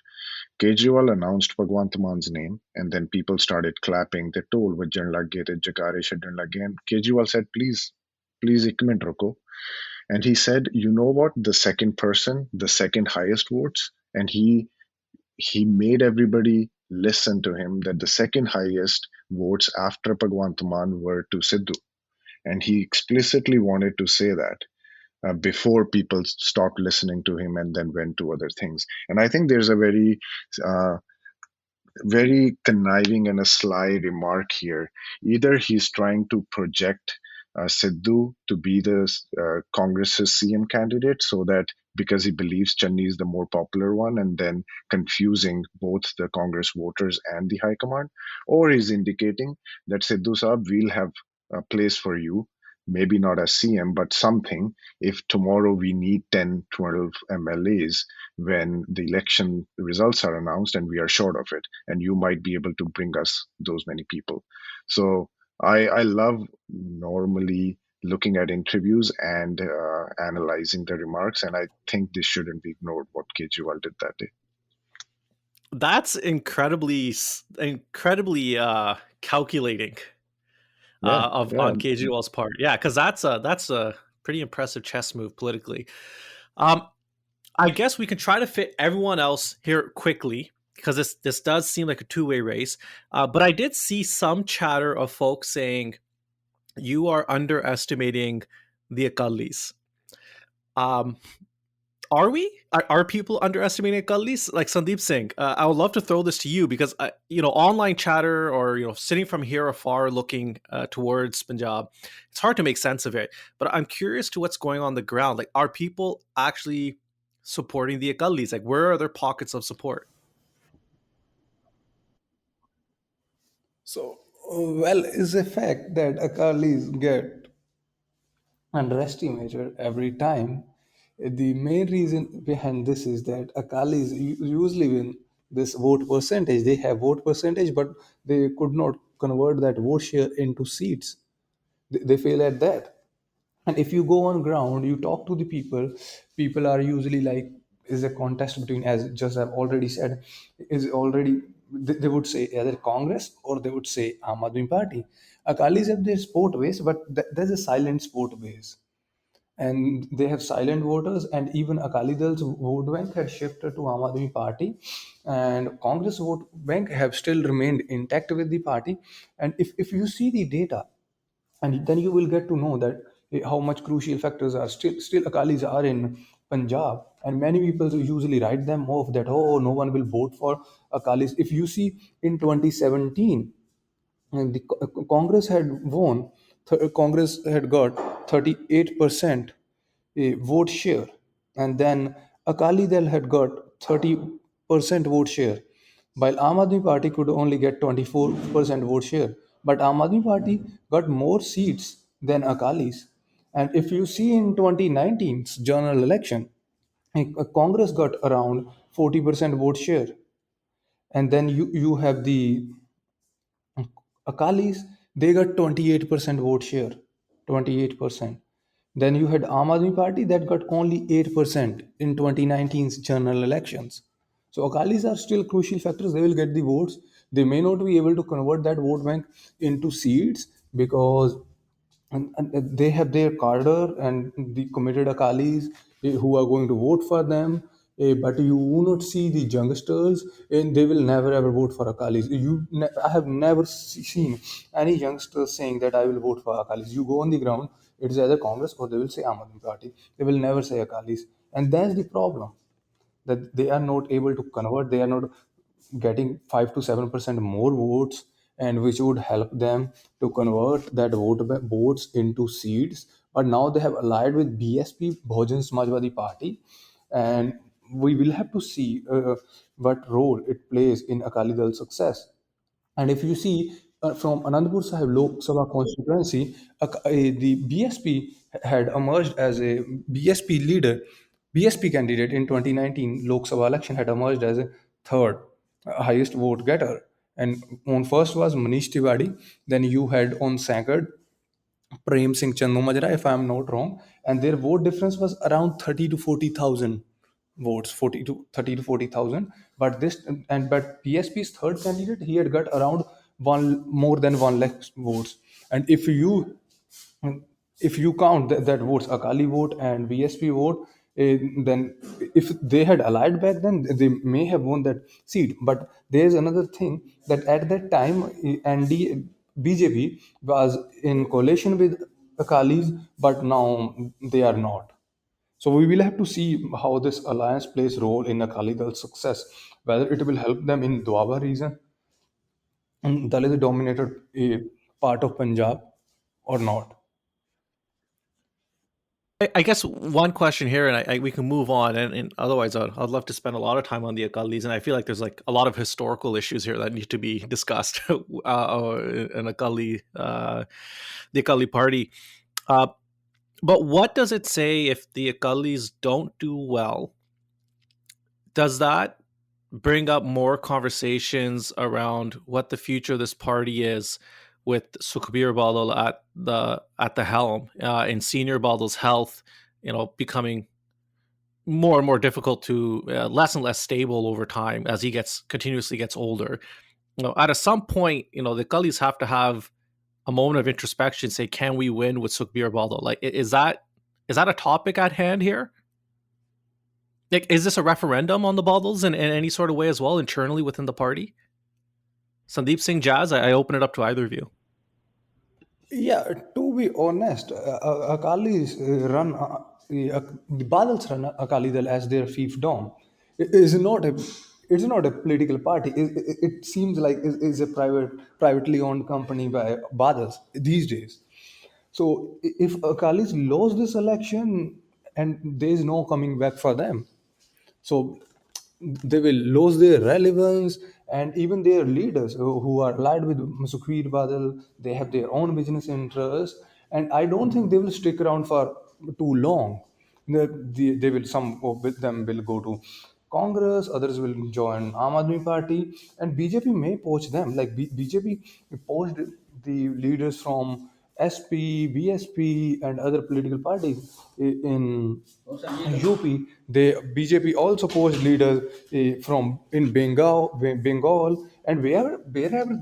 Kejriwal announced Bhagwant Man's name, and then people started clapping. They told Vajan lage, te jakare chhadan lage. And Kejriwal said, please, ek minute roko. And he said, you know what? The second person, the second highest votes, and he made everybody listen to him that the second highest votes after Bhagwant Man were to Sidhu. And he explicitly wanted to say that before people stopped listening to him and then went to other things. And I think there's a uh, very conniving and a sly remark here. Either he's trying to project Sidhu to be the Congress's CM candidate so that because he believes Channi is the more popular one and then confusing both the Congress voters and the High Command, or he's indicating that Sidhu Saab will have a place for you, maybe not as CM, but something if tomorrow we need 10, 12 MLAs when the election results are announced and we are short of it, and you might be able to bring us those many people. So I love normally looking at interviews and analyzing the remarks, and I think this shouldn't be ignored what Kejriwal did that day. That's incredibly calculating Yeah, of yeah, on Kejriwal's part. Yeah, because that's a pretty impressive chess move politically. Um, I guess we can try to fit everyone else here quickly because this does seem like a two-way race. But I did see some chatter of folks saying you are underestimating the Akalis. Um, are we? Are people underestimating Akalis? Like Sandeep Singh, I would love to throw this to you because online chatter or sitting from here afar looking towards Punjab, it's hard to make sense of it. But I'm curious to what's going on the ground. Like, are people actually supporting the Akalis? Like, where are their pockets of support? So, well, it's a fact that Akalis get underestimated every time. The main reason behind this is that Akalis usually win this vote percentage. They have vote percentage, but they could not convert that vote share into seats. They fail at that. And if you go on ground, you talk to the people are usually like, is a contest between, as just I've already said, is already, they would say either Congress or they would say Aam Aadmi Party. Akalis have their support base, but there's a silent support base, and they have silent voters. And even Akali Dal's vote bank had shifted to Aam Aadmi Party, and Congress vote bank have still remained intact with the party. And if you see the data, and then you will get to know that how much crucial factors are still Akalis are in Punjab. And many people usually write them off that, oh, no one will vote for Akalis. If you see in 2017, and the Congress had won, Congress had got 38% vote share, and then Akali Dal had got 30% vote share, while Aam Aadmi Party could only get 24% vote share. But Aam Aadmi Party got more seats than Akalis. And if you see in 2019's general election, Congress got around 40% vote share, and then you have the Akalis, they got 28% vote share. 28%. Then you had Aam Aadmi Party that got only 8% in 2019's general elections. So Akalis are still crucial factors. They will get the votes. They may not be able to convert that vote bank into seats because and they have their cadre and the committed Akalis who are going to vote for them. But you will not see the youngsters, and they will never ever vote for Akalis. I have never seen any youngsters saying that I will vote for Akalis. You go on the ground, it is either Congress or they will say Aam Aadmi Party. They will never say Akalis, and that's the problem, that they are not able to convert. They are not getting 5 to 7% more votes, and which would help them to convert that votes into seats. But now they have allied with BSP, Bhujan Samajwadi Party, and we will have to see what role it plays in Akali Dal's success. And if you see from Anandpur Sahib Lok Sabha constituency, the BSP had emerged as a BSP leader, BSP candidate in 2019 Lok Sabha election had emerged as a third highest vote getter. And on first was Manish Tiwari, then you had on second Prem Singh Chandomajra, if I am not wrong, and their vote difference was around 30 to 40,000 votes, 40,000. But PSP's third candidate, he had got around one more than 1 lakh votes. And if you count that votes, Akali vote and VSP vote, then if they had allied back then, they may have won that seat. But there's another thing, that at that time, BJP was in coalition with Akalis, but now they are not. So we will have to see how this alliance plays role in Akali Dal's success, whether it will help them in Doaba region, and Dalit dominated part of Punjab, or not. I guess one question here, and we can move on. And otherwise, I'd love to spend a lot of time on the Akalis, and I feel like there's like a lot of historical issues here that need to be discussed. An the Akali party. Uh, but what does it say if the Akalis don't do well? Does that bring up more conversations around what the future of this party is, with Sukhbir Badal at the helm, and Senior Badal's health, becoming more and more difficult to less and less stable over time as he continuously gets older. At some point, the Gullies have to have a moment of introspection, say, can we win with Sukhbir Badal? Like, is that a topic at hand here? Like, is this a referendum on the Badals in any sort of way as well, internally within the party? Sandeep Singh Jazz, I open it up to either of you. Yeah, to be honest, Akalis the Badals run Akali Dal as their fiefdom. It is not a it's not a political party. It seems like it's a privately owned company by Badals these days. So if Akalis lose this election, and there is no coming back for them, so they will lose their relevance. And even their leaders who are allied with Sukhbir Badal, they have their own business interests, and I don't think they will stick around for too long. They will, some of them will go to Congress, others will join Aam Aadmi Party, and BJP may poach them. Like BJP poached the leaders from SP, BSP, and other political parties in UP. The BJP also poached leaders from in Bengal, and wherever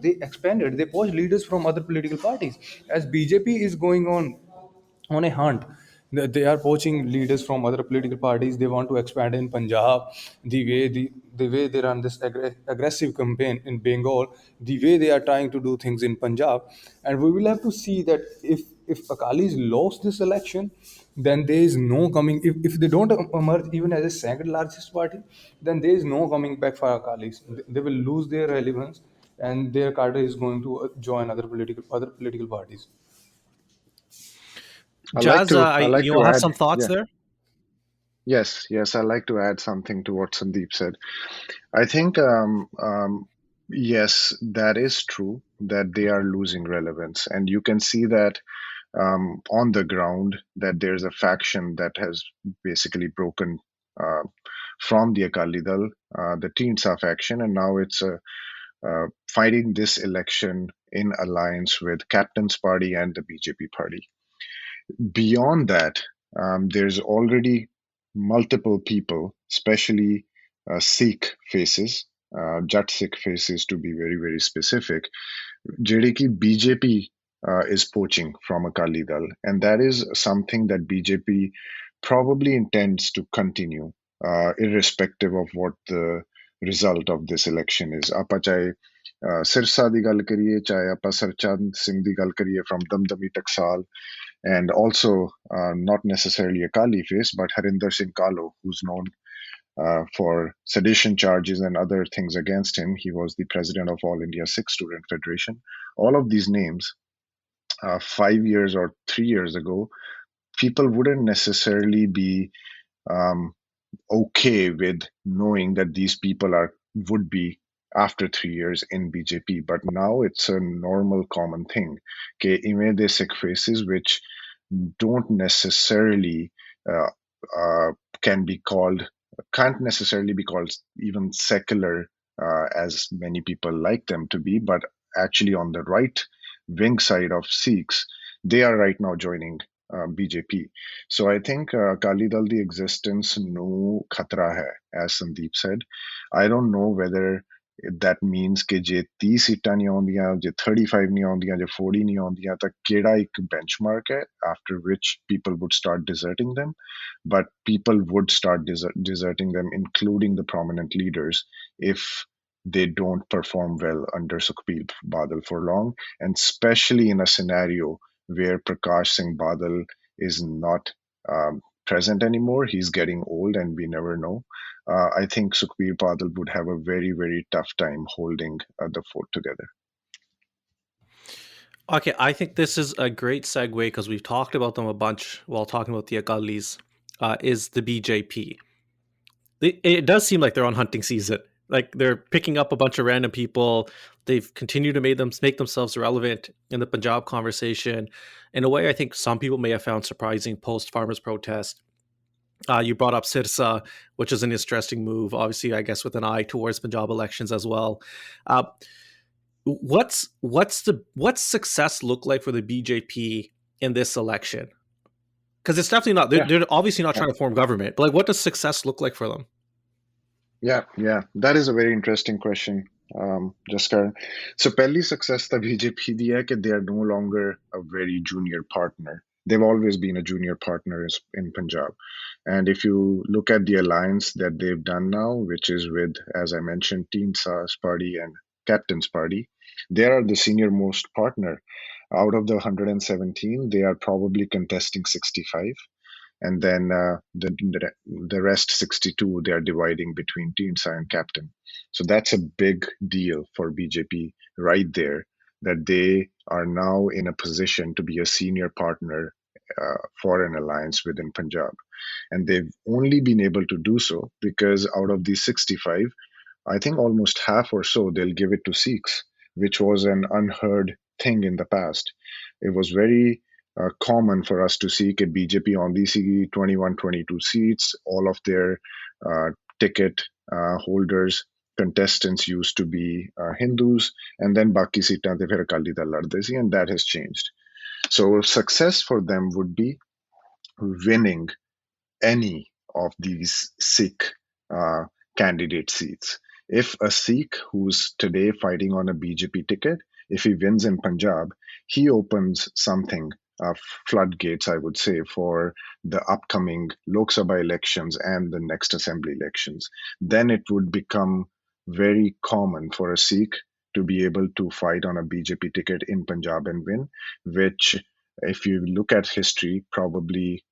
they expanded, they poached leaders from other political parties. As BJP is going on a hunt. They are poaching leaders from other political parties. They want to expand in Punjab. The way they run this aggressive campaign in Bengal, the way they are trying to do things in Punjab, and we will have to see that if Akalis lost this election, then there is no coming. If they don't emerge even as a second largest party, then there is no coming back for Akalis. They will lose their relevance, and their cadre is going to join other political parties. Jazz, I like you to have add, some thoughts yeah, there? yes, I like to add something to what Sandeep said. I think, yes, that is true that they are losing relevance, and you can see that on the ground, that there's a faction that has basically broken uh, from the Akali Dal, the Teensa faction, and now it's fighting this election in alliance with Captain's Party and the BJP party. Beyond that, there's already multiple people, especially Sikh faces, Jat Sikh faces to be very, very specific, ਜਿਹੜੇ ਕਿ BJP is poaching from Akali Dal, and that is something that BJP probably intends to continue, irrespective of what the result of this election is. ਆਪਾਂ ਚਾਹੇ ਸਿਰਸਾ ਦੀ ਗੱਲ ਕਰੀਏ, ਚਾਹੇ ਆਪਾਂ ਸਰਚੰਦ ਸਿੰਘ ਦੀ ਗੱਲ ਕਰੀਏ from Damdami Taksal, and also not necessarily Akali face, but Harinder Singh Kalo, who's known for sedition charges and other things against him. He was the president of All India Sikh Student Federation. All of these names, 5 years or 3 years ago, people wouldn't necessarily be um, okay with knowing that these people would be after 3 years in BJP. But now it's a normal, common thing. Okay, imede Sikh faces which don't necessarily uh, uh, can't necessarily be called even secular, as many people like them to be, but actually on the right wing side of Sikhs, they are right now joining BJP. So I think Akali Dal the existence no khatra hai, as Sandeep said. I don't know whether that means ਕਿ ਜੇ 30 ਸੀਟਾਂ ਨਹੀਂ ਆਉਂਦੀਆਂ ਜੇ 35 ਨਹੀਂ ਆਉਂਦੀਆਂ ਜੇ 40 ਨਹੀਂ ਆਉਂਦੀਆਂ ਤਾਂ ਕਿਹੜਾ ਇੱਕ benchmark ਹੈ after which people would start deserting them, but people would start deserting them, including the prominent leaders, if they don't perform well under Sukhbir Badal for long, and especially in a scenario where Prakash Singh Badal is not present anymore. He's getting old, and we never know. I think Sukhbir Badal would have a very, very tough time holding the fort together. Okay, I think this is a great segue because we've talked about them a bunch while talking about the Akalis, is the BJP. It does seem like they're on hunting season. Like they're picking up a bunch of random people. They've continued to make themselves relevant in the Punjab conversation in a way I think some people may have found surprising post farmers' protest. You brought up Sirsa, which is an interesting move, obviously, I guess, with an eye towards Punjab elections as well. What's success look like for the BJP in this election? Because it's definitely not. They're obviously not trying to form government, but like, what does success look like for them? Yeah, that is a very interesting question, Jaskaran. So, pehli success the BJP di hai कि they are no longer a very junior partner. They've always been a junior partner in Punjab. And if you look at the alliance that they've done now, which is with, as I mentioned, Teen Sa's party and Captain's party, they are the senior most partner. Out of the 117, they are probably contesting 65. And then the rest 62 they are dividing between Teen Sa and Captain. So that's a big deal for BJP right there, that they are now in a position to be a senior partner for an alliance within Punjab. And they've only been able to do so because out of these 65, I think almost half or so they'll give it to Sikhs, which was an unheard thing in the past. It was very common for us to see that BJP on these 21, 22 seats, all of their ticket holders, contestants used to be Hindus, and then Baki seetan te phir Akali Dal ladde si, and that has changed. So success for them would be winning any of these Sikh candidate seats. If a Sikh who's today fighting on a BJP ticket, if he wins in Punjab, he opens something, floodgates, I would say, for the upcoming Lok Sabha elections and the next assembly elections. Then it would become very common for a Sikh to be able to fight on a BJP ticket in Punjab and win, which, if you look at history, probably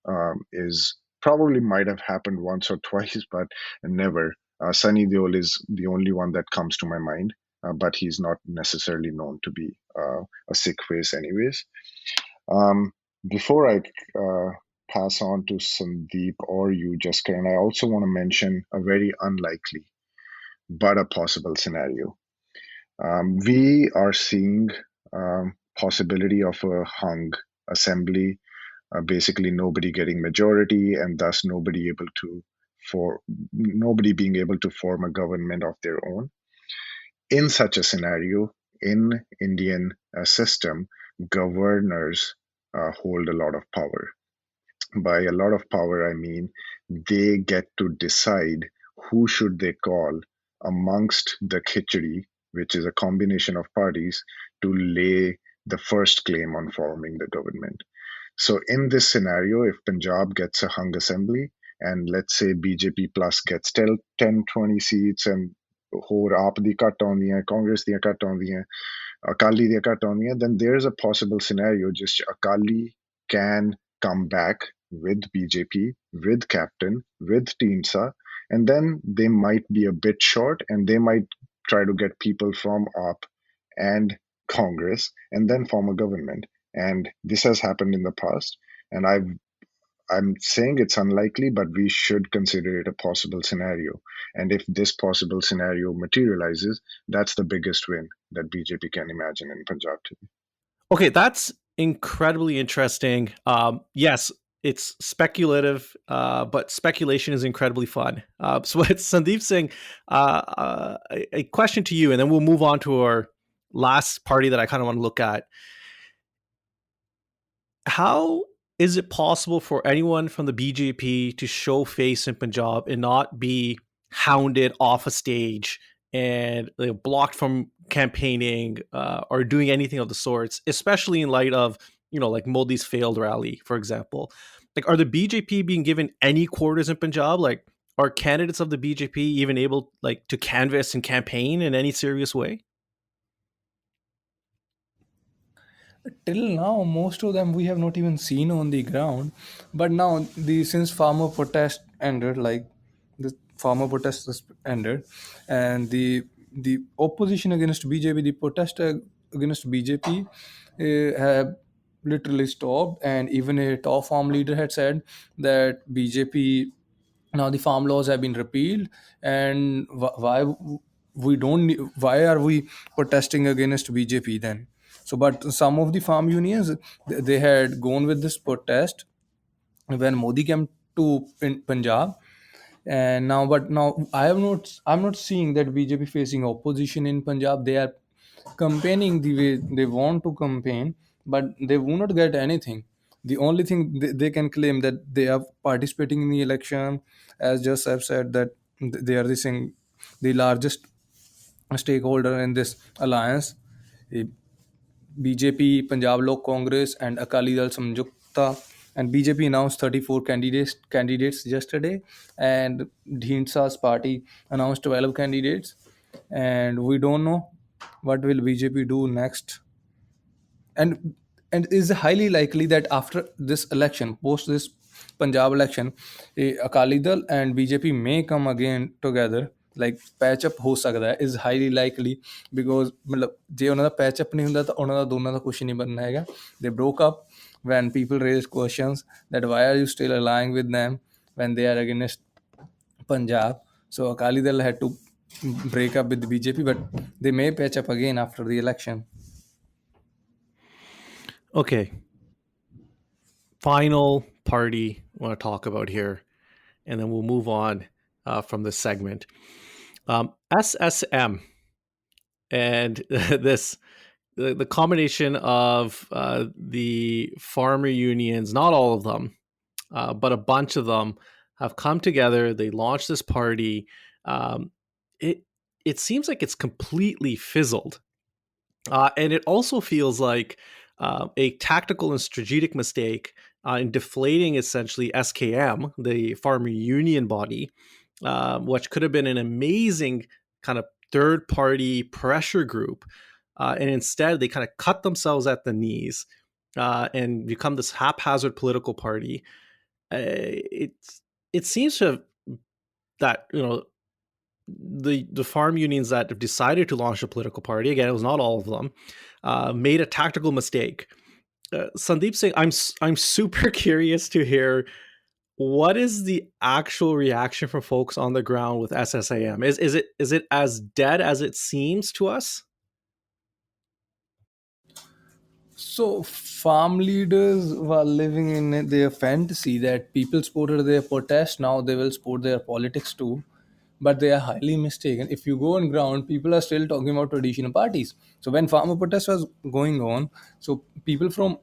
might have happened once or twice, but never. Sunny Deol is the only one that comes to my mind, but he's not necessarily known to be a Sikh face, anyways. Before I pass on to Sandeep or you, Jaskaran, I also want to mention a very unlikely but a possible scenario. We are seeing possibility of a hung assembly, basically nobody getting majority, and thus nobody being able to form a government of their own. In such a scenario, in Indian system, governors hold a lot of power. By a lot of power, I mean they get to decide who should they call amongst the khichdi, which is a combination of parties, to lay the first claim on forming the government. So in this scenario, if Punjab gets a hung assembly, and let's say BJP plus gets 10, 20 seats, and ਹੋਰ ਆਪ ਦੀ ਘੱਟ ਆਉਂਦੀਆਂ ਕਾਂਗਰਸ ਦੀਆਂ ਘੱਟ ਆਉਂਦੀਆਂ ਅਕਾਲੀ ਦੀਆਂ ਘੱਟ ਆਉਂਦੀਆਂ, then there's a possible scenario just Akali can come back with BJP, with Captain, with Teen Sa, and then they might be a bit short and they might try to get people from AAP and Congress and then form a government. And this has happened in the past, and I'm saying it's unlikely, but we should consider it a possible scenario. And if this possible scenario materializes, that's the biggest win that BJP can imagine in Punjab today. Okay, that's incredibly interesting. Yes, it's speculative, but speculation is incredibly fun. So what Sandeep saying, a question to you, and then we'll move on to our last party that I kind of want to look at. How is it possible for anyone from the BJP to show face in Punjab and not be hounded off a stage and blocked from campaigning or doing anything of the sorts, especially in light of, like Modi's failed rally, for example? Like, are the BJP being given any quarters in Punjab? Like, are candidates of the BJP even able to canvass and campaign in any serious way? Till now, most of them we have not even seen on the ground. But now, the since farmer protest ended, like the farmer protest has ended, and the opposition against BJP, the protest against BJP, have literally stopped. And even a top farm leader had said that BJP, now the farm laws have been repealed, and why we don't why are we protesting against BJP then? So but some of the farm unions, they had gone with this protest when Modi came to Punjab. And now, but now I'm not seeing that BJP facing opposition in Punjab. They are campaigning the way they want to campaign, but they will not get anything. The only thing they can claim that they are participating in the election, as just have said, that they are the largest stakeholder in this alliance. Eh, BJP, Punjab Lok Congress, and Akali Dal Samyukta. And BJP announced 34 candidates yesterday, and Dhinsa's party announced 12 candidates. And we don't know what will BJP do next. And it is highly likely that after this election, post this Punjab election, Akali Dal and BJP may come again together. Like patch up ਹੋ ਸਕਦਾ ਹੈ, is highly likely, because ਮਤਲਬ ਜੇ ਉਹਨਾਂ ਦਾ patch up ਨਹੀਂ ਹੁੰਦਾ ਤਾਂ ਉਹਨਾਂ ਦਾ ਦੋਨਾਂ ਦਾ ਕੁਝ ਨਹੀਂ ਬਣਨਾ ਹੈਗਾ. They broke up when people raised questions that why are you still allying with them when they are against Punjab. So Akali Dal had to break up with the BJP, but they may patch up again after the election. Okay. Final party I want to talk about here, and then we'll move on from this segment. SSM and the combination of the farmer unions, not all of them, but a bunch of them have come together. They launched this party. It seems like it's completely fizzled. And it also feels like a tactical and strategic mistake in deflating essentially SKM, the farmer union body, which could have been an amazing kind of third party pressure group. And instead, they kind of cut themselves at the knees and become this haphazard political party. It seems to have that, the farm unions that have decided to launch a political party, again, it was not all of them, made a tactical mistake. Sandeep Singh, I'm super curious to hear what is the actual reaction from folks on the ground with SSAM. Is it as dead as it seems to us? So farm leaders were living in their fantasy that people supported their protest, now they will support their politics too. But they are highly mistaken. If you go on ground, people are still talking about traditional parties. So when farmer protest was going on, so people from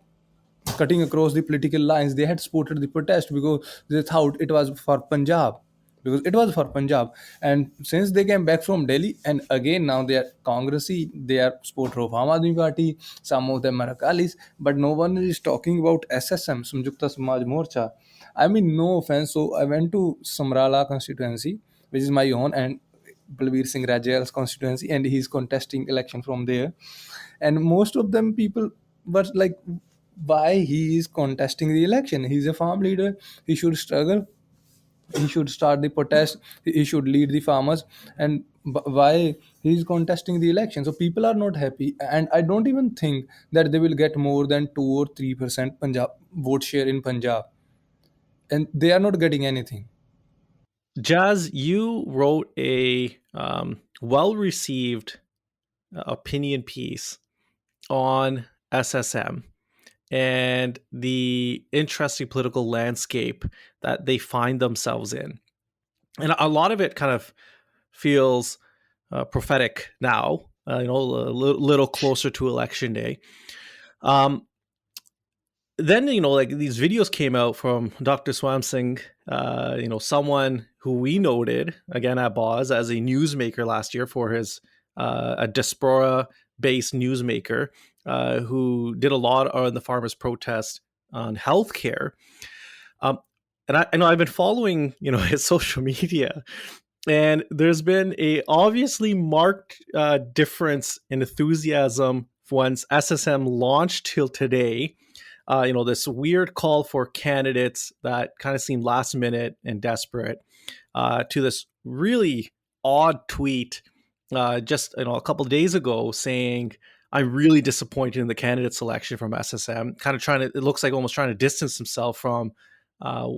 cutting across the political lines, they had supported the protest because they thought it was for Punjab. Because it was for Punjab. And since they came back from Delhi, and again now they are Congressy, they are supporter of Aam Aadmi Party, some of them are Akalis, but no one is talking about SSM, Samyukta Samaj Morcha. I mean, no offense. So I went to Samrala constituency, which is my own, and Balbir Singh Rajal's constituency, and he's contesting election from there. And most of them people were like, why he is contesting the election? He's a farm leader. He should struggle. He should start the protest. He should lead the farmers. And why he's contesting the election? So people are not happy, and I don't even think that they will get more than 2 or 3% Punjab vote share in Punjab, and they are not getting anything. Jazz, you wrote a well-received opinion piece on SSM and the interesting political landscape that they find themselves in. And a lot of it kind of feels prophetic now, a little closer to election day. Um, then, like these videos came out from Dr. Singh, someone who we noted again at Boz as a newsmaker last year for his a diaspora-based newsmaker who did a lot on the farmers' protest on healthcare. And I know I've been following, his social media, and there's been a obviously marked difference in enthusiasm once SSM launched till today. This weird call for candidates that kind of seemed last minute and desperate, to this really odd tweet just a couple of days ago saying, "I'm really disappointed in the candidate selection from SSM." Kind of it looks like almost trying to distance himself from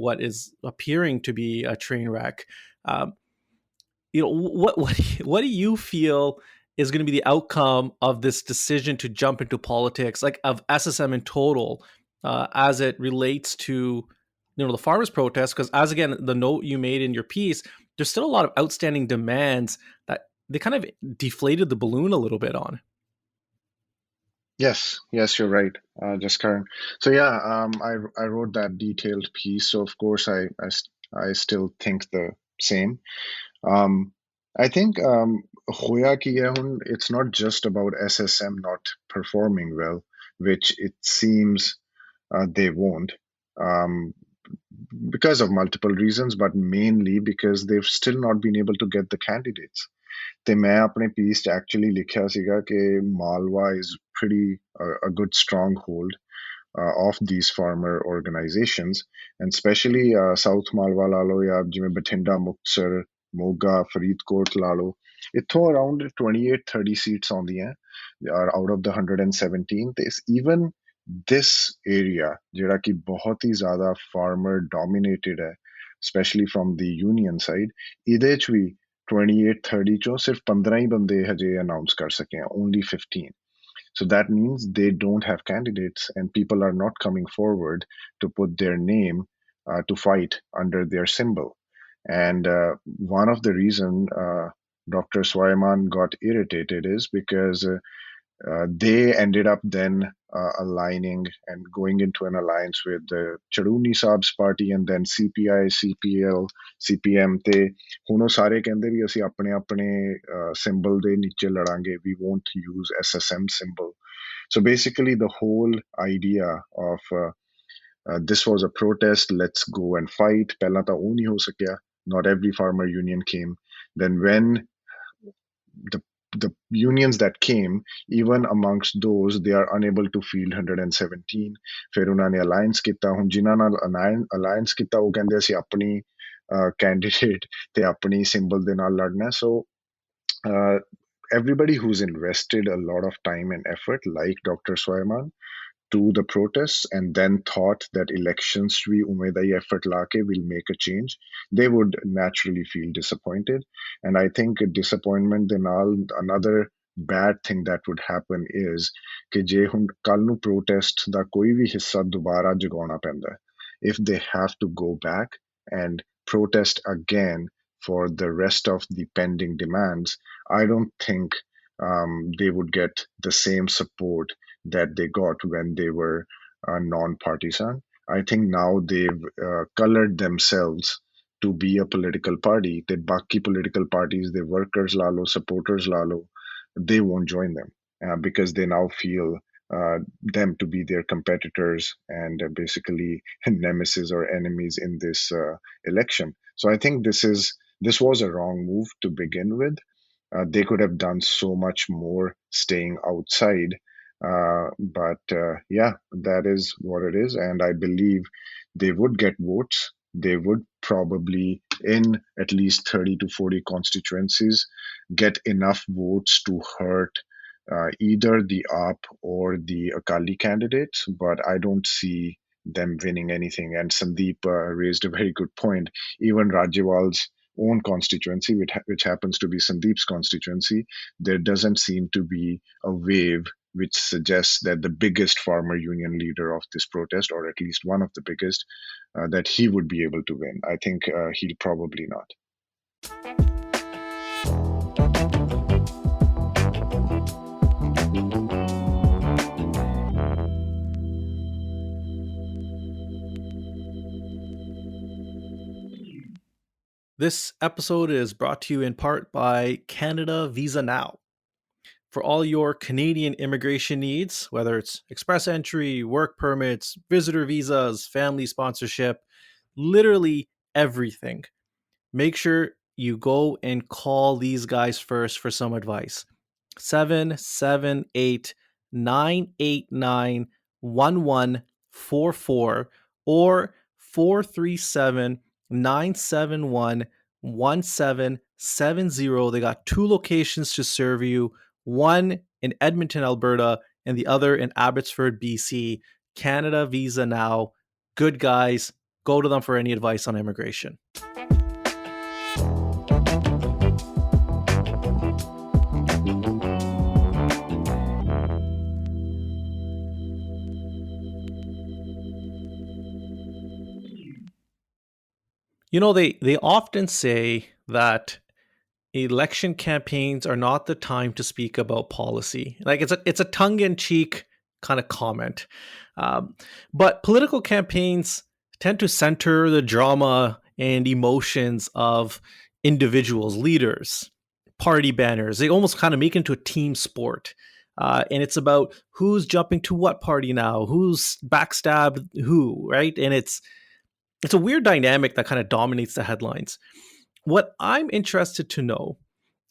what is appearing to be a train wreck. What do you feel is going to be the outcome of this decision to jump into politics, like of SSM in total, as it relates to the farmers' protest? Because as again the note you made in your piece, there's still a lot of outstanding demands that they kind of deflated the balloon a little bit on. Yes, you're right, Jaskaran. So yeah, I wrote that detailed piece. So of course, I still think the same. I think hoya ki hai hun, it's not just about SSM not performing well, which it seems they won't, um, because of multiple reasons, but mainly because they've still not been able to get the candidates. ਤੇ ਮੈਂ ਆਪਣੇ piece 'ਚ actually ਲਿਖਿਆ ਸੀਗਾ ਕਿ Malwa is pretty a good stronghold of these farmer organizations, and especially South Malwa ਲਾ ਲਓ ਜਾਂ ਜਿਵੇਂ ਬਠਿੰਡਾ ਮੁਕਤਸਰ ਮੋਗਾ ਫਰੀਦਕੋਟ ਲਾ ਲਓ ਇੱਥੋਂ around 28-30 seats ਆਉਂਦੀਆਂ are out of the 117 ਤੇ even this area ਜਿਹੜਾ ਕਿ ਬਹੁਤ ਹੀ ਜ਼ਿਆਦਾ farmer dominated ਹੈ, especially from the union side, ਇਹਦੇ 'ਚ ਵੀ 28-30 ਚੋਂ ਸਿਰਫ 15 ਹੀ ਬੰਦੇ ਹਜੇ ਅਨਾਉਂਸ ਕਰ ਸਕੇ ਆ, only 15. So that means they don't have candidates and people are not coming forward to put their name to fight under their symbol. And one of the reason Dr. Swayman got irritated is because they ended up then aligning and going into an alliance with the Charuni Saab's party and then CPI, CPL, CPM. ਤੇ ਹੁਣ ਉਹ ਸਾਰੇ ਕਹਿੰਦੇ ਵੀ ਅਸੀਂ ਆਪਣੇ ਆਪਣੇ symbol ਦੇ ਨੀਚੇ ਲੜਾਂਗੇ, we won't use SSM symbol. So basically the whole idea of this was a protest, let's go and fight. ਪਹਿਲਾਂ ਤਾਂ ਉਹ ਨਹੀਂ ਹੋ ਸਕਿਆ. Not every farmer union came. Then when the unions that came, even amongst those, they are unable to field 117. ਫਿਰ ਉਹਨਾਂ ਨੇ alliance ਕੀਤਾ. ਹੁਣ ਜਿਨ੍ਹਾਂ ਨਾਲ alliance ਕੀਤਾ ਉਹ ਕਹਿੰਦੇ ਅਸੀਂ ਆਪਣੀ candidate ਤੇ ਆਪਣੀ symbol ਦੇ ਨਾਲ ਲੜਨਾ. So everybody who's invested a lot of time and effort, like Dr. Swayman, to the protests and then thought that elections we umeda effort lake will make a change, they would naturally feel disappointed. And I think disappointment then another bad thing that would happen is ਕਿ ਜੇ ਹੁਣ ਕੱਲ ਨੂੰ protest ਦਾ ਕੋਈ ਵੀ ਹਿੱਸਾ ਦੁਬਾਰਾ ਜਗਾਉਣਾ ਪੈਂਦਾ, if they have to go back and protest again for the rest of the pending demands, I don't think they would get the same support that they got when they were non-partisan. I think now they've colored themselves to be a political party. The baki political parties, the workers lalo, supporters lalo, they won't join them because they now feel them to be their competitors and basically nemesis or enemies in this election. So I think this was a wrong move to begin with. They could have done so much more staying outside. But yeah, that is what it is. And I believe they would get votes. They would probably, in at least 30 to 40 constituencies, get enough votes to hurt either the AAP or the Akali candidates. But I don't see them winning anything. And Sandeep raised a very good point. Even Rajewal's own constituency, which happens to be Sandeep's constituency, there doesn't seem to be a wave which suggests that the biggest farmer union leader of this protest, or at least one of the biggest, that he would be able to win. I think he'll probably not. This episode is brought to you in part by Canada VIsaNow. For all your Canadian immigration needs, whether it's express entry, work permits, visitor visas, family sponsorship, literally everything, make sure you go and call these guys first for some advice. 778-989-1144 or 437-971-1770. They got two locations to serve you, one in Edmonton, Alberta, and the other in Abbotsford, BC. Canada VIsaNow. Good guys. Go to them for any advice on immigration. You know, they often say that election campaigns are not the time to speak about policy. Like it's a tongue in cheek kind of comment, but political campaigns tend to center the drama and emotions of individuals, leaders, party banners. They almost kind of make it into a team sport. And it's about who's jumping to what party now, who's backstabbed who, right? And it's a weird dynamic that kind of dominates the headlines. What I'm interested to know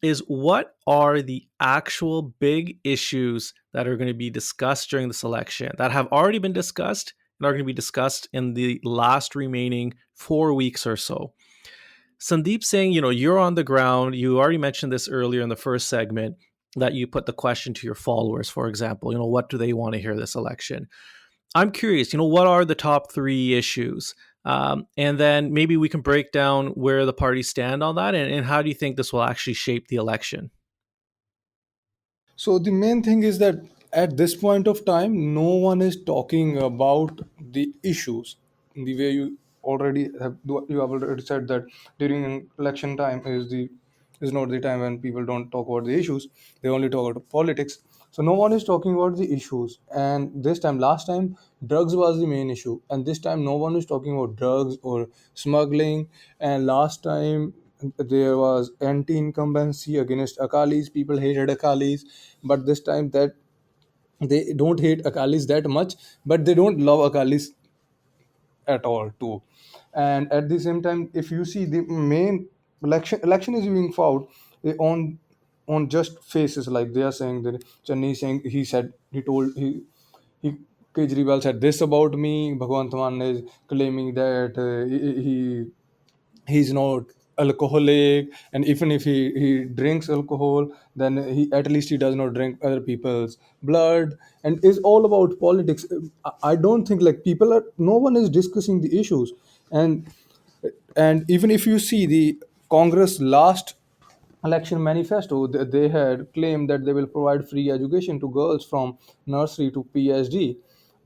is what are the actual big issues that are going to be discussed during this election that have already been discussed and are going to be discussed in the last remaining 4 weeks or so. Sandeep saying, you're on the ground. You already mentioned this earlier in the first segment that you put the question to your followers, for example, what do they want to hear this election? I'm curious, what are the top three issues? And then maybe we can break down where the parties stand on that and how do you think this will actually shape the election? So the main thing is that at this point of time, no one is talking about the issues. The way you have already said that during election time is not the time when people don't talk about the issues. They only talk about politics. So no one is talking about the issues. And this time, last time, drugs was the main issue, and this time no one is talking about drugs or smuggling. And last time there was anti-incumbency against Akalis. People hated Akalis, but this time that they don't hate Akalis that much, but they don't love Akalis at all too. And at the same time, if you see the main election is being fought on just faces, like they are saying that Chennai saying he Kejriwal said this about me. Bhagwant Mann is claiming that he's not alcoholic, and even if he drinks alcohol, then he at least he does not drink other people's blood, and is all about politics. I don't think like people are no one is discussing the issues. And even if you see the Congress last election manifesto, they had claimed that they will provide free education to girls from nursery to PhD.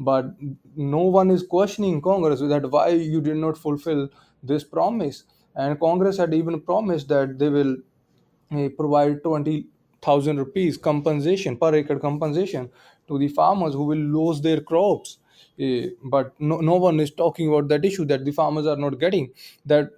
But no one is questioning Congress that why you did not fulfill this promise. And Congress had even promised that they will provide 20,000 rupees compensation per acre compensation to the farmers who will lose their crops. But no one is talking about that issue, that the farmers are not getting that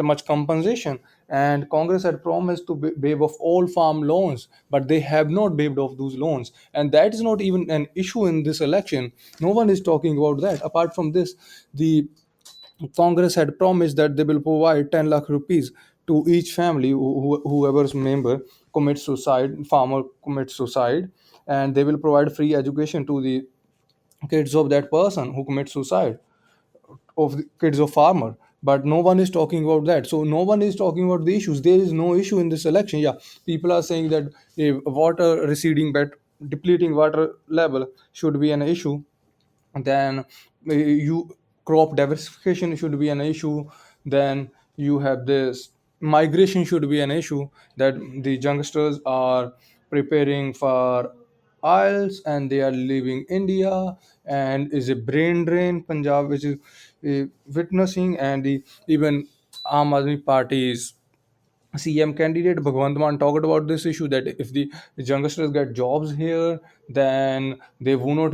much compensation. And Congress had promised to waive off all farm loans, but they have not waived off those loans, and that is not even an issue in this election. No one is talking about that. Apart from this, the Congress had promised that they will provide 10 lakh rupees to each family whoever's member commits suicide, farmer commits suicide, and they will provide free education to the kids of that person who commits suicide, of the kids of farmer. But no one is talking about that. So no one is talking about the issues. There is no issue in this election. Yeah, people are saying that water receding, but depleting water level should be an issue. Then you crop diversification should be an issue. Then you have this migration should be an issue, that the youngsters are preparing for IELTS and they are leaving India, and is a brain drain Punjab which is witnessing. And even Aam Aadmi Party's CM candidate Bhagwant Mann talked about this issue, that if the youngsters get jobs here, then they will not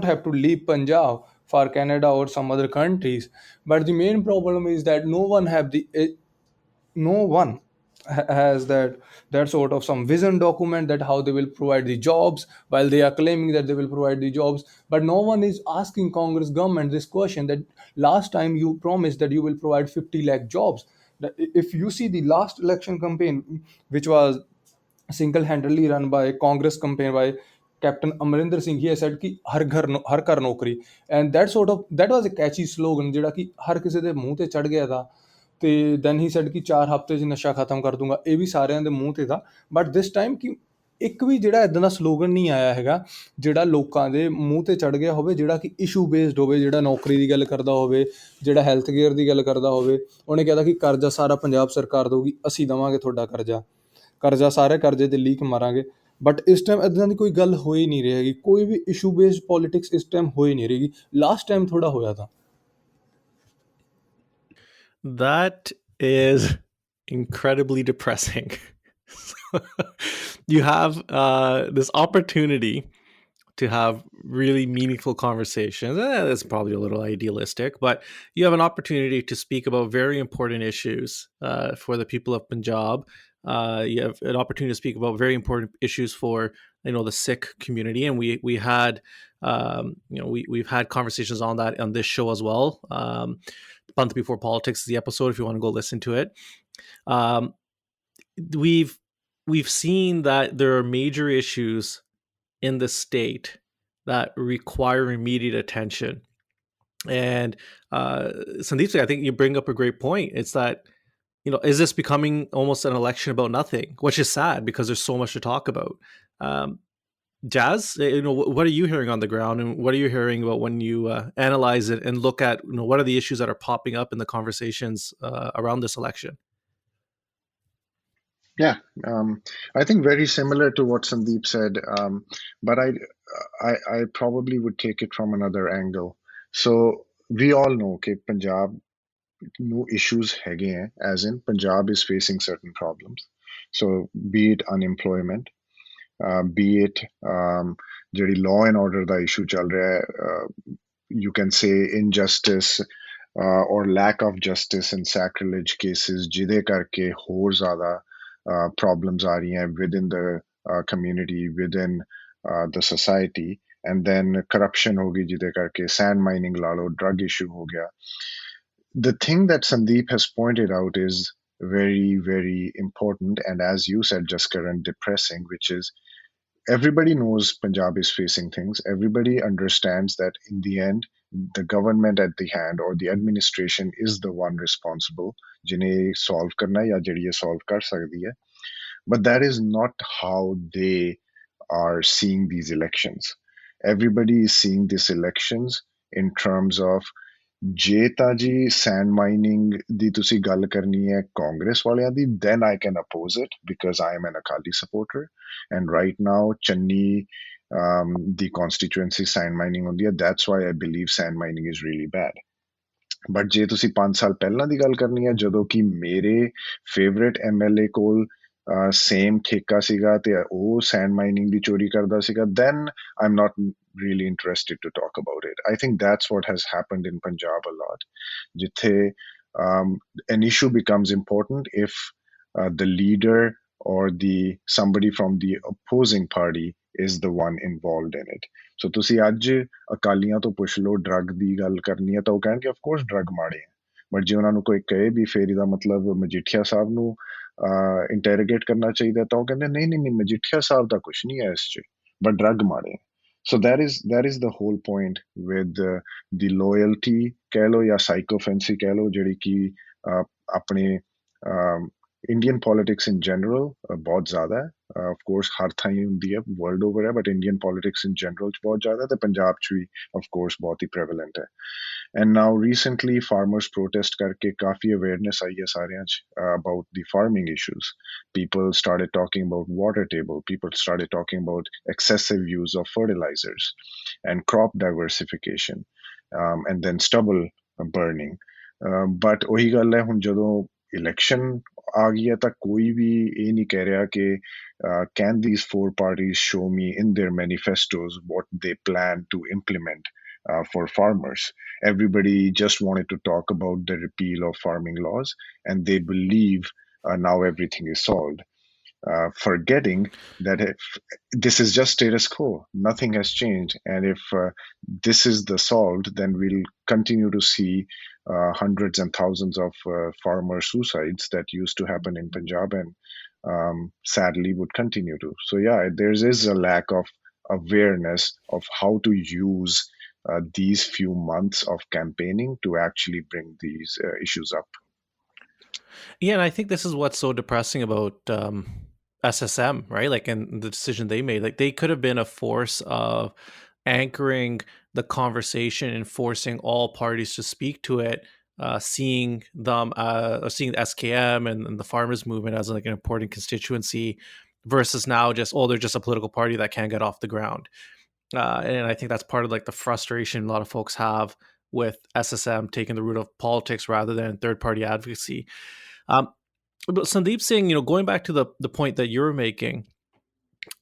have to leave Punjab for Canada or some other countries. But the main problem is that no one has that sort of some vision document that how they will provide the jobs, while they are claiming that they will provide the jobs. But no one is asking Congress government this question, that last time you promised that you will provide 50 lakh jobs. If you see the last election campaign, which was single-handedly run by Congress campaign by Captain Amarinder Singh, he has said कि हर घर नौकरी, and that was a catchy slogan ਜਿਹੜਾ कि हर ਕਿਸੇ ਦੇ ਮੂੰਹ ਤੇ ਚੜ ਗਿਆ था। ਤੇ then he said ਕਿ 4 ਹਫ਼ਤੇ 'ਚ ਨਸ਼ਾ ਖਤਮ ਕਰ ਦੂੰਗਾ, ਇਹ ਵੀ ਸਾਰਿਆਂ ਦੇ ਮੂੰਹ ਤੇ था। but this time ਕਿ ਇੱਕ ਵੀ ਜਿਹੜਾ ਇਦਾਂ ਦਾ ਸਲੋਗਨ ਨਹੀਂ ਆਇਆ ਹੈਗਾ ਜਿਹੜਾ ਲੋਕਾਂ ਦੇ ਮੂੰਹ ਤੇ ਚੜ ਗਿਆ ਹੋਵੇ, ਜਿਹੜਾ ਕਿ ਇਸ਼ੂ ਬੇਸਡ ਹੋਵੇ, ਜਿਹੜਾ ਨੌਕਰੀ ਦੀ ਗੱਲ ਕਰਦਾ ਹੋਵੇ, ਜਿਹੜਾ ਹੈਲਥ ਕੇਅਰ ਦੀ ਗੱਲ ਕਰਦਾ ਹੋਵੇ। ਉਹਨੇ ਕਿਹਾ ਕਿ ਕਰਜ਼ਾ ਸਾਰਾ ਪੰਜਾਬ ਸਰਕਾਰ ਦਊਗੀ, ਅਸੀਂ ਦੇਵਾਂਗੇ ਤੁਹਾਡਾ ਕਰਜ਼ਾ ਸਾਰੇ ਕਰਜ਼ੇ ਤੇ ਲੀਕ ਮਾਰਾਂਗੇ। ਬਟ ਇਸ ਟਾਈਮ ਇੱਦਾਂ ਦੀ ਕੋਈ ਗੱਲ ਹੋ ਹੀ ਨਹੀਂ ਰਹੀ ਹੈਗੀ, ਕੋਈ ਵੀ ਇਸ਼ੂ ਬੇਸਡ ਪੋਲੀਟਿਕਸ ਇਸ ਟਾਈਮ ਹੋ ਹੀ ਨਹੀਂ ਰਹੀ। ਲਾਸਟ ਟਾਈਮ ਥੋੜਾ ਹੋਇਆ था। That is incredibly depressing. You have this opportunity to have really meaningful conversations. That's probably a little idealistic, but you have an opportunity to speak about very important issues for the people of Punjab. You have an opportunity to speak about very important issues for the Sikh community, and we had we've had conversations on that on this show as well. Month Before Politics is the episode if you want to go listen to it. We've seen that there are major issues in the state that require immediate attention. And Sandeep, I think you bring up a great point. It's that, is this becoming almost an election about nothing, which is sad because there's so much to talk about. Jazz, what are you hearing on the ground, and what are you hearing about when you analyze it and look at what are the issues that are popping up in the conversations around this election? Yeah, I think very similar to what Sandeep said, but I probably would take it from another angle. So we all know that Punjab no issues ਹੈਗੇ हैं, as in Punjab is facing certain problems. So be it unemployment, be it ਜਿਹੜੀ law and order the issue ਚੱਲ ਰਿਹਾ ਹੈ, you can say injustice or lack of justice in sacrilege cases ਜਿਹਦੇ ਕਰਕੇ ਹੋਰ ਜ਼ਿਆਦਾ problems aa rahi hain within the community, within the society, and then corruption ho gayi jide karke sand mining la lo, drug issue ho gaya. The thing that Sandeep has pointed out is very, very important, and as you said, Jaskaran, depressing, which is everybody knows Punjab is facing things. Everybody understands that in the end, the government at the hand or the administration is the one responsible jinhe solve karna ya jehdi ye solve kar sakdi hai. But that is not how they are seeing these elections. Everybody is seeing these elections in terms of ਜੇ ਤਾਂ ਜੀ sand mining ਦੀ ਤੁਸੀਂ ਗੱਲ ਕਰਨੀ ਹੈ ਕਾਂਗਰਸ ਵਾਲਿਆਂ ਦੀ, then I can oppose it because I am an Akali supporter, and right now Channi the constituency sand mining ਹੁੰਦੀ ਹੈ, that's why I believe sand mining is really bad. But ਜੇ ਤੁਸੀਂ 5 ਸਾਲ ਪਹਿਲਾਂ ਦੀ ਗੱਲ ਕਰਨੀ ਹੈ ਜਦੋਂ ਕਿ ਮੇਰੇ ਫੇਵਰਿਟ ਐਮਐਲਏ ਕੋਲ ਸੇਮ ਠੇਕਾ ਸੀਗਾ ਤੇ ਉਹ ਸੈਂਡ ਮਾਈਨਿੰਗ ਦੀ ਚੋਰੀ ਕਰਦਾ ਸੀਗਾ, then I'm not really interested to talk about it. I think that's what has happened in Punjab a lot. Jithe an issue becomes important if the leader or somebody from the opposing party is the one involved in it. So ਤੁਸੀਂ ਅੱਜ ਅਕਾਲੀਆਂ ਤੋਂ ਪੁੱਛ ਲਓ drug ਦੀ ਗੱਲ ਕਰਨੀ ਹੈ ਤਾਂ ਉਹ ਕਹਿਣਗੇ ਆਫ ਕੋਰਸ ਡਰੱਗ ਮਾੜੇ ਹੈ, ਬਟ ਜੇ ਉਹਨਾਂ ਨੂੰ ਕੋਈ ਕਹੇ ਵੀ ਫੇਰ ਇਹਦਾ ਮਤਲਬ ਮਜੀਠੀਆ ਸਾਹਿਬ ਨੂੰ ਇੰਟੈਰੋਗੇਟ ਕਰਨਾ ਚਾਹੀਦਾ ਤਾਂ ਉਹ ਕਹਿੰਦੇ ਨਹੀਂ ਨਹੀਂ ਨਹੀਂ ਮਜੀਠੀਆ ਸਾਹਿਬ ਦਾ ਕੁਛ ਨਹੀਂ ਹੈ ਇਸ 'ਚ, ਬਟ ਡਰੱਗ ਮਾੜੇ। So that is the whole point with the loyalty ਕਹਿ ਲਓ ਜਾਂ ਸਾਈਕੋਫੈਂਸੀ ਕਹਿ ਲਓ ਜਿਹੜੀ ਕਿ ਆਪਣੇ ਇੰਡੀਅਨ ਪੋਲਿਟਿਕਸ ਇਨ ਜਨਰਲ ਬਹੁਤ ਜ਼ਿਆਦਾ ਹੈ। ਆਫ ਕੋਰਸ ਹਰ ਥਾਂ ਹੀ ਹੁੰਦੀ ਹੈ ਵਰਲਡ ਓਵਰ ਹੈ, but Indian politics in general 'ਚ ਬਹੁਤ ਜ਼ਿਆਦਾ ਤੇ ਪੰਜਾਬ 'ਚ ਵੀ ਆਫ ਕੋਰਸ ਬਹੁਤ ਹੀ ਪ੍ਰੈਵਲੈਂਟ ਹੈ। And now recently farmers protest karke kafi awareness aayi hai sareyan ch about the farming issues. People started talking about water table, people started talking about excessive use of fertilizers and crop diversification, and then stubble burning. But ohi gall hai hun jadon election ਆ ਗਈ ਹੈ ਤਾਂ ਕੋਈ ਵੀ ਇਹ ਨਹੀਂ ਕਹਿ ਰਿਹਾ ਕਿ can these four parties show me in their manifestos what they plan to implement for farmers. Everybody just wanted to talk about the repeal of farming laws, and they believe now everything is solved, forgetting that if this is just status quo, nothing has changed, and if this is the solved, then we'll continue to see hundreds and thousands of farmer suicides that used to happen in Punjab, and sadly would continue to. So yeah, there is a lack of awareness of how to use these few months of campaigning to actually bring these issues up. Yeah, and I think this is what's so depressing about SSM, right? Like, and the decision they made, like they could have been a force of anchoring the conversation and forcing all parties to speak to it, seeing them, or seeing the SKM and the farmers movement as like an important constituency, versus now just, oh, they're just a political party that can't get off the ground. And I think that's part of like the frustration a lot of folks have with SSM taking the route of politics rather than third party advocacy. Um, but Sandeep Singh, going back to the point that you were making,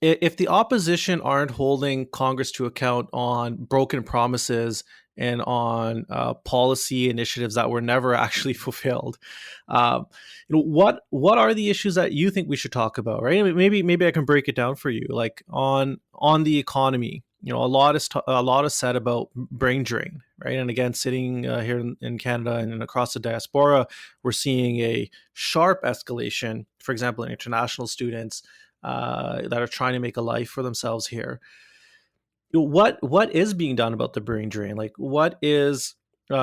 if the opposition aren't holding Congress to account on broken promises and on policy initiatives that were never actually fulfilled, um, what are the issues that you think we should talk about? Right? I mean, maybe I can break it down for you. Like on the economy, a lot is said about brain drain, right? And again, sitting here in Canada and across the diaspora, we're seeing a sharp escalation. For example, in international students that are trying to make a life for themselves here. What is being done about the brain drain? Like, what is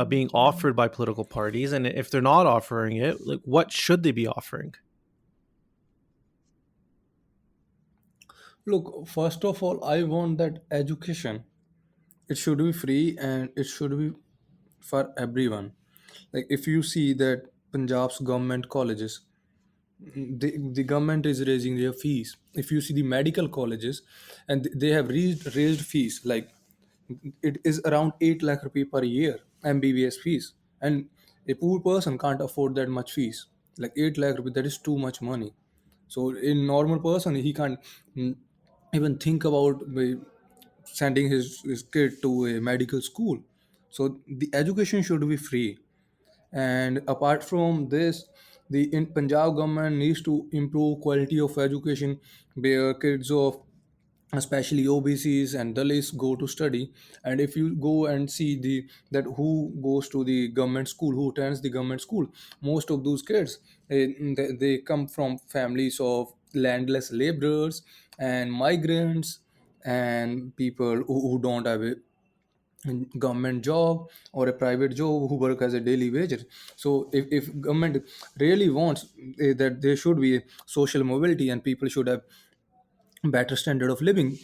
being offered by political parties, and if they're not offering it, like, what should they be offering? Look, first of all, I want that education, it should be free and it should be for everyone. Like if you see that Punjab's government colleges, the government is raising their fees. If you see the medical colleges, and they have raised fees, like it is around 8 lakh rupee per year MBBS fees, and a poor person can't afford that much fees. Like 8 lakh rupee, that is too much money. So in normal person, he can't even think about sending his kid to a medical school. So the education should be free. And apart from this, the in Punjab government needs to improve quality of education, where kids of especially OBCs and Dalits go to study. And if you go and see the that who goes to the government school, who attends the government school, most of those kids, they come from families of landless laborers and migrants and people who don't have a government job or a private job, who work as a daily wager. So if government really wants that there should be social mobility and people should have better standard of living,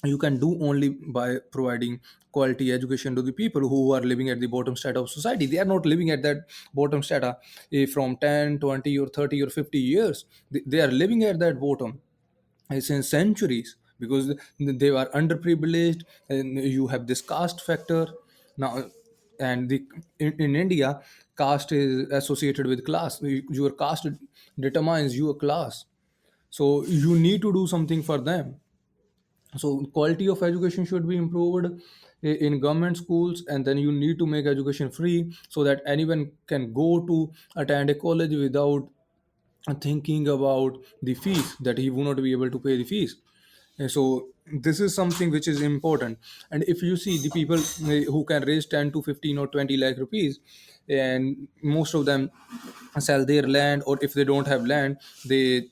you can do only by providing quality education to the people who are living at the bottom strata of society. They are not living at that bottom strata from 10, 20, or 30 or 50 years. They are living at that bottom since centuries, because they are underprivileged, and you have this caste factor now. And in India, caste is associated with class. Your caste determines your class, so you need to do something for them. So quality of education should be improved in government schools, and then you need to make education free so that anyone can go to attend a college without thinking about the fees, that he will not be able to pay the fees. And so this is something which is important. And if you see the people who can raise 10 to 15 or 20 lakh rupees, and most of them sell their land, or if they don't have land, they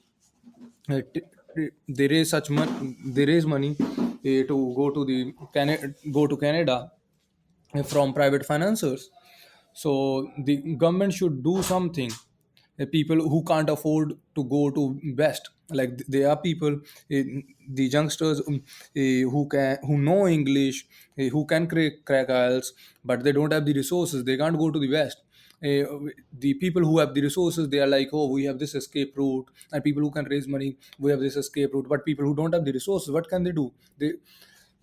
raise such money, they raise money to go to Canada from private financiers. So the government should do something. People who can't afford to go to West, like there are people, the youngsters, who know English, who can crack IELTS, but they don't have the resources. They can't go to the West. The people who have the resources, they are like, oh, we have this escape route, and people who can raise money, we have this escape route. But people who don't have the resources, what can they do?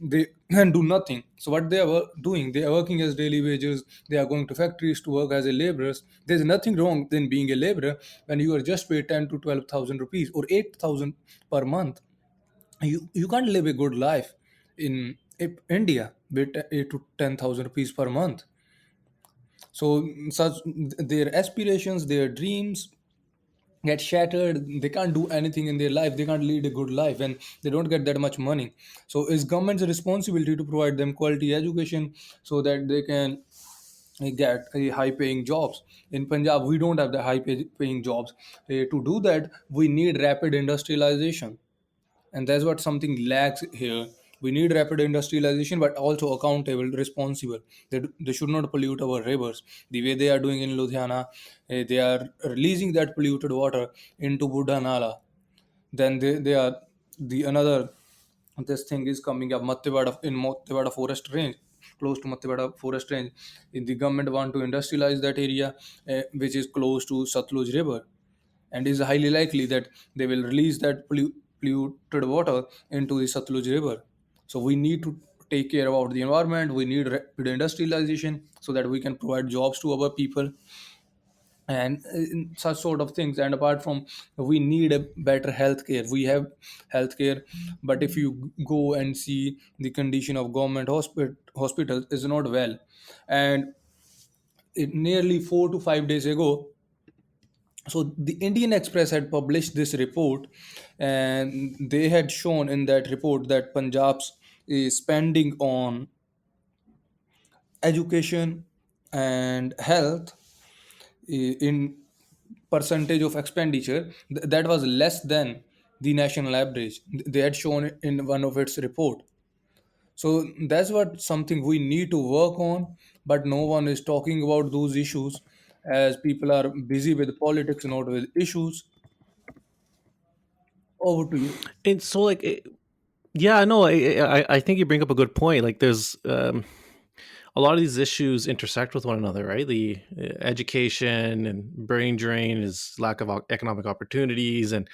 They can do nothing. So what they are doing, they are working as daily wages. They are going to factories to work as a laborers. There's nothing wrong in being a laborer when you are just paid 10 to 12,000 rupees or 8,000 per month. You can't live a good life in if India with 8 to 10,000 rupees per month. So such their aspirations, their dreams get shattered. They can't do anything in their life. They can't lead a good life, and they don't get that much money. So it's government's responsibility to provide them quality education so that they can get a high paying jobs. In Punjab we don't have the paying jobs. To do that we need rapid industrialization, and that's what something lacks here. We need rapid industrialization but also accountable, responsible. They should not pollute our rivers the way they are doing in Ludhiana. They are releasing that polluted water into Buddha Nala. Then they are the another, this thing is coming up Mattewada forest range, close to Mattewada forest range. The government want to industrialize that area, which is close to Satluj river, and it is highly likely that they will release that polluted water into the Satluj River. So we need to take care about the environment. We need rapid industrialization so that we can provide jobs to our people and such sort of things. And apart from, we need a better healthcare. We have healthcare, but if you go and see the condition of government hospitals is not well. And nearly 4 to 5 days ago, so the Indian Express had published this report, and they had shown in that report that Punjab's spending on education and health in percentage of expenditure, that was less than the national average. They had shown it in one of its report. So that's what something we need to work on, but no one is talking about those issues as people are busy with politics, not with issues. Over to you. And so, like, yeah, no, I think you bring up a good point. Like, there's a lot of these issues intersect with one another, right? The education and brain drain is lack of economic opportunities, and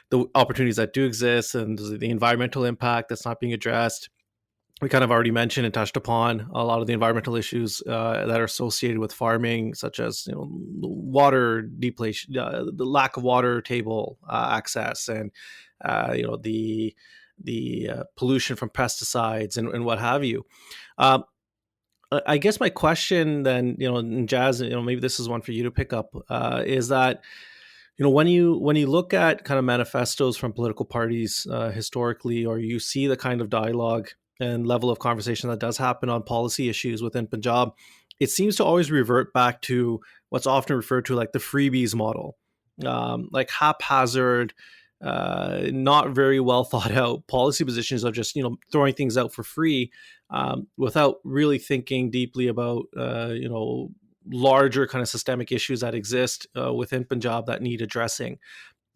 the opportunities that do exist, and the environmental impact that's not being addressed. We kind of already mentioned and touched upon a lot of the environmental issues that are associated with farming, such as water depletion, the lack of water table access, and the pollution from pesticides and what have you. Um, I guess my question then, Jazz, maybe this is one for you to pick up, is that when you look at kind of manifestos from political parties historically, or you see the kind of dialogue and level of conversation that does happen on policy issues within Punjab, it seems to always revert back to what's often referred to like the freebies model, like haphazard, not very well thought out policy positions of just throwing things out for free, without really thinking deeply about larger kind of systemic issues that exist within Punjab that need addressing.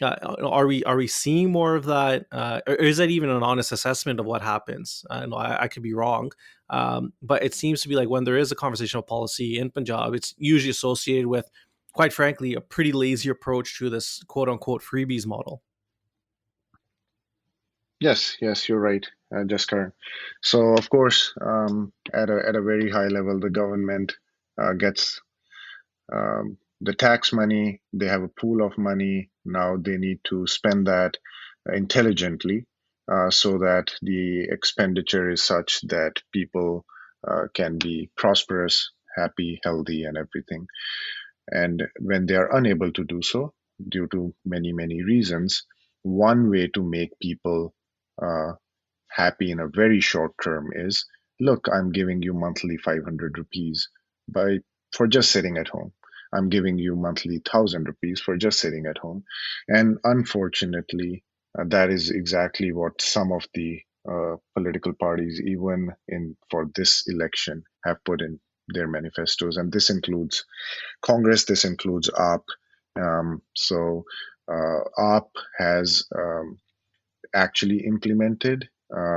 Are we seeing more of that? Or is that even an honest assessment of what happens? I could be wrong, but it seems to be like when there is a conversation of policy in Punjab, it's usually associated with, quite frankly, a pretty lazy approach to this quote unquote freebies model. Yes, you're right, Jaskaran. So, of course, at a very high level, the government gets the tax money. They have a pool of money. Now they need to spend that intelligently, so that the expenditure is such that people can be prosperous, happy, healthy, and everything. And when they are unable to do so, due to many, many reasons, one way to make people uh, happy in a very short term is, look, I'm giving you monthly 500 rupees by for just sitting at home. I'm giving you monthly 1,000 rupees for just sitting at home. And unfortunately, that is exactly what some of the political parties, even in for this election, have put in their manifestos. And this includes Congress, this includes AAP. AAP has actually implemented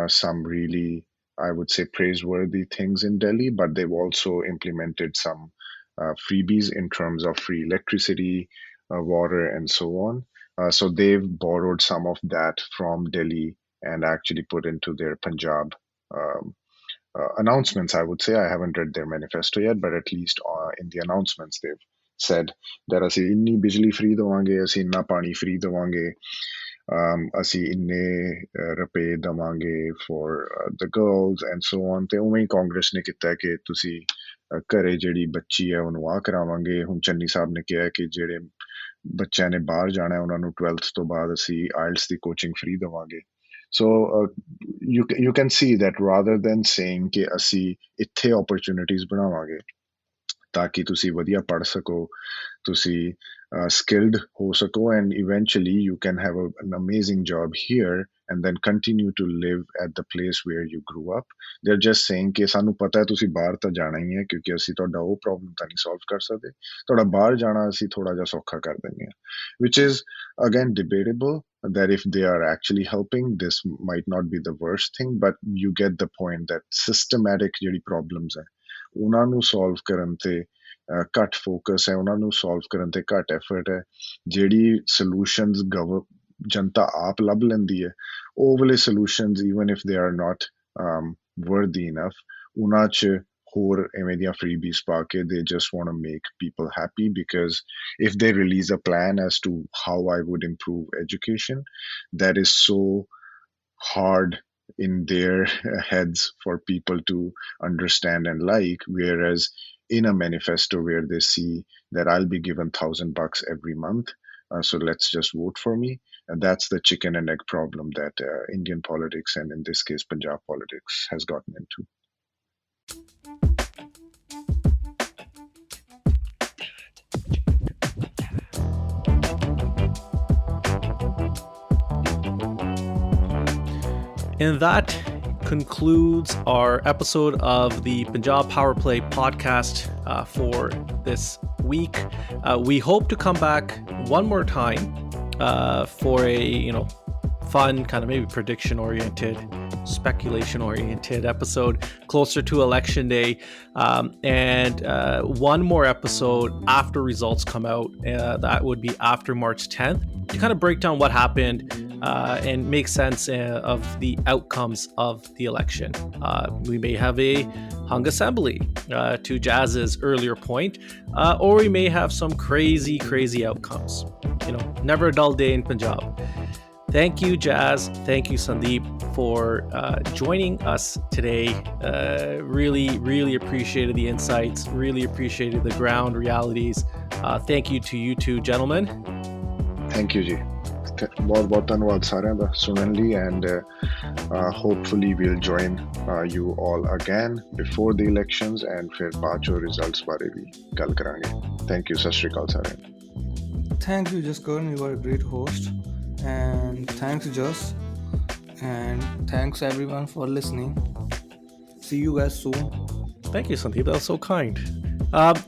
some really, I would say, praiseworthy things in Delhi, but they've also implemented some freebies in terms of free electricity, water, and so on. So they've borrowed some of that from Delhi and actually put into their Punjab um, announcements. I would say I haven't read their manifesto yet, but at least in the announcements they've said that ਅਸੀਂ ਇੰਨੀ ਬਿਜਲੀ free ਦੇਵਾਂਗੇ, ਅਸੀਂ ਇੰਨਾ ਪਾਣੀ free ਦੇਵਾਂਗੇ. ਅਸੀਂ ਇੰਨੇ ਰੁਪਏ ਦੇਵਾਂਗੇ for the girls and so on ਤੇ ਉਵੇਂ ਹੀ ਕਾਂਗਰਸ ਨੇ ਕੀਤਾ ਕਿ ਤੁਸੀਂ ਘਰੇ ਜਿਹੜੀ ਬੱਚੀ ਹੈ ਉਹਨੂੰ ਆਹ ਕਰਾਵਾਂਗੇ ਹੁਣ ਚੰਨੀ ਸਾਹਿਬ ਨੇ ਕਿਹਾ ਕਿ ਜਿਹੜੇ ਬੱਚਿਆਂ ਨੇ ਬਾਹਰ ਜਾਣਾ ਉਹਨਾਂ ਨੂੰ 12th ਤੋਂ ਬਾਅਦ ਅਸੀਂ ਆਇਲਟਸ ਦੀ ਕੋਚਿੰਗ ਫ੍ਰੀ ਦੇਵਾਂਗੇ ਸੋ you can see that rather than saying ਕਿ ਅਸੀਂ ਇੱਥੇ opportunities ਬਣਾਵਾਂਗੇ ਤਾਂ ਕਿ ਤੁਸੀਂ ਵਧੀਆ ਪੜ੍ਹ ਸਕੋ ਤੁਸੀਂ skilled ਹੋ ਸਕੋ and eventually you can have an amazing job here and then continue to live at the place where you grew up. They're just saying ਕਿ ਸਾਨੂੰ ਪਤਾ ਹੈ ਤੁਸੀਂ ਬਾਹਰ ਤਾਂ ਜਾਣਾ ਹੀ ਹੈ ਕਿਉਂਕਿ ਅਸੀਂ ਤੁਹਾਡਾ ਉਹ ਪ੍ਰੋਬਲਮ ਤਾਂ ਨਹੀਂ ਸੋਲਵ ਕਰ ਸਕਦੇ ਤੁਹਾਡਾ ਬਾਹਰ ਜਾਣਾ ਅਸੀਂ ਥੋੜਾ ਜਿਹਾ ਸੌਖਾ ਕਰ ਦਿੰਦੇ ਹਾਂ which is again debatable that if they are actually helping this might not be the worst thing but you get the point that systematic ਜਿਹੜੀ problems ਹੈ ਉਹਨਾਂ ਨੂੰ ਸੋਲਵ ਕਰਨ ਤੇ ਘੱਟ ਫੋਕਸ ਹੈ ਉਹਨਾਂ ਨੂੰ ਸੋਲਵ ਕਰਨ ਤੇ ਘੱਟ ਐਫਰਟ ਹੈ ਜਿਹੜੀ ਸੋਲੂਸ਼ਨਸ ਜਨਤਾ ਆਪ ਲੱਭ ਲੈਂਦੀ ਹੈ ਉਹ ਵਾਲੇ solutions even if they are not ਵਰਦੀ ਇਨਫ ਉਹਨਾਂ 'ਚ ਹੋਰ ਐਵੇਂ ਦੀਆਂ ਫਰੀਬੀਜ਼ ਪਾ ਕੇ they just want to make people happy because if they release a plan as to how I would improve education that is so hard in their heads for people to understand and like whereas in a manifesto where they see that I'll be given $1,000 every month so let's just vote for me and that's the chicken and egg problem that Indian politics and in this case Punjab politics has gotten into. And that concludes our episode of the Punjab Power Play podcast for this week. We hope to come back one more time for a fun kind of maybe prediction oriented, speculation oriented episode closer to election day, and one more episode after results come out. That would be after March 10th to kind of break down what happened and make sense of the outcomes of the election. We may have a hung assembly, to Jazz's earlier point, or we may have some crazy outcomes. Never a dull day in Punjab. Thank you, Jazz. Thank you, Sandeep, for joining us today. Really appreciated the insights. Really appreciated the ground realities. Thank you to you two gentlemen. Thank you, Ji. बहुत धन्यवाद सारे दा सुनने ਲਈ and hopefully we'll join you all again before the elections and फिर बाद जो results बारे भी गल करांगे. Thank you. सत श्री अकाल सारे. Thank you, Jaskaran. You are a great host. And thanks, Jas. And thanks, everyone, for listening. See you guys soon. Thank you, Sandeep. That was so kind.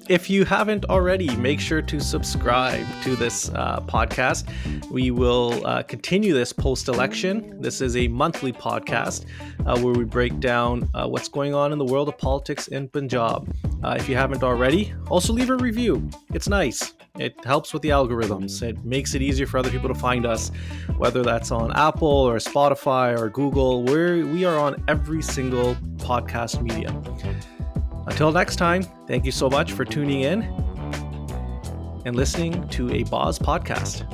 If you haven't already, make sure to subscribe to this podcast. We will continue this post-election. This is a monthly podcast where we break down what's going on in the world of politics in Punjab. If you haven't already, also leave a review. It's nice. It helps with the algorithms. It makes it easier for other people to find us, whether that's on Apple or Spotify or Google. We are on every single podcast medium. Until next time, thank you so much for tuning in and listening to a Boz podcast.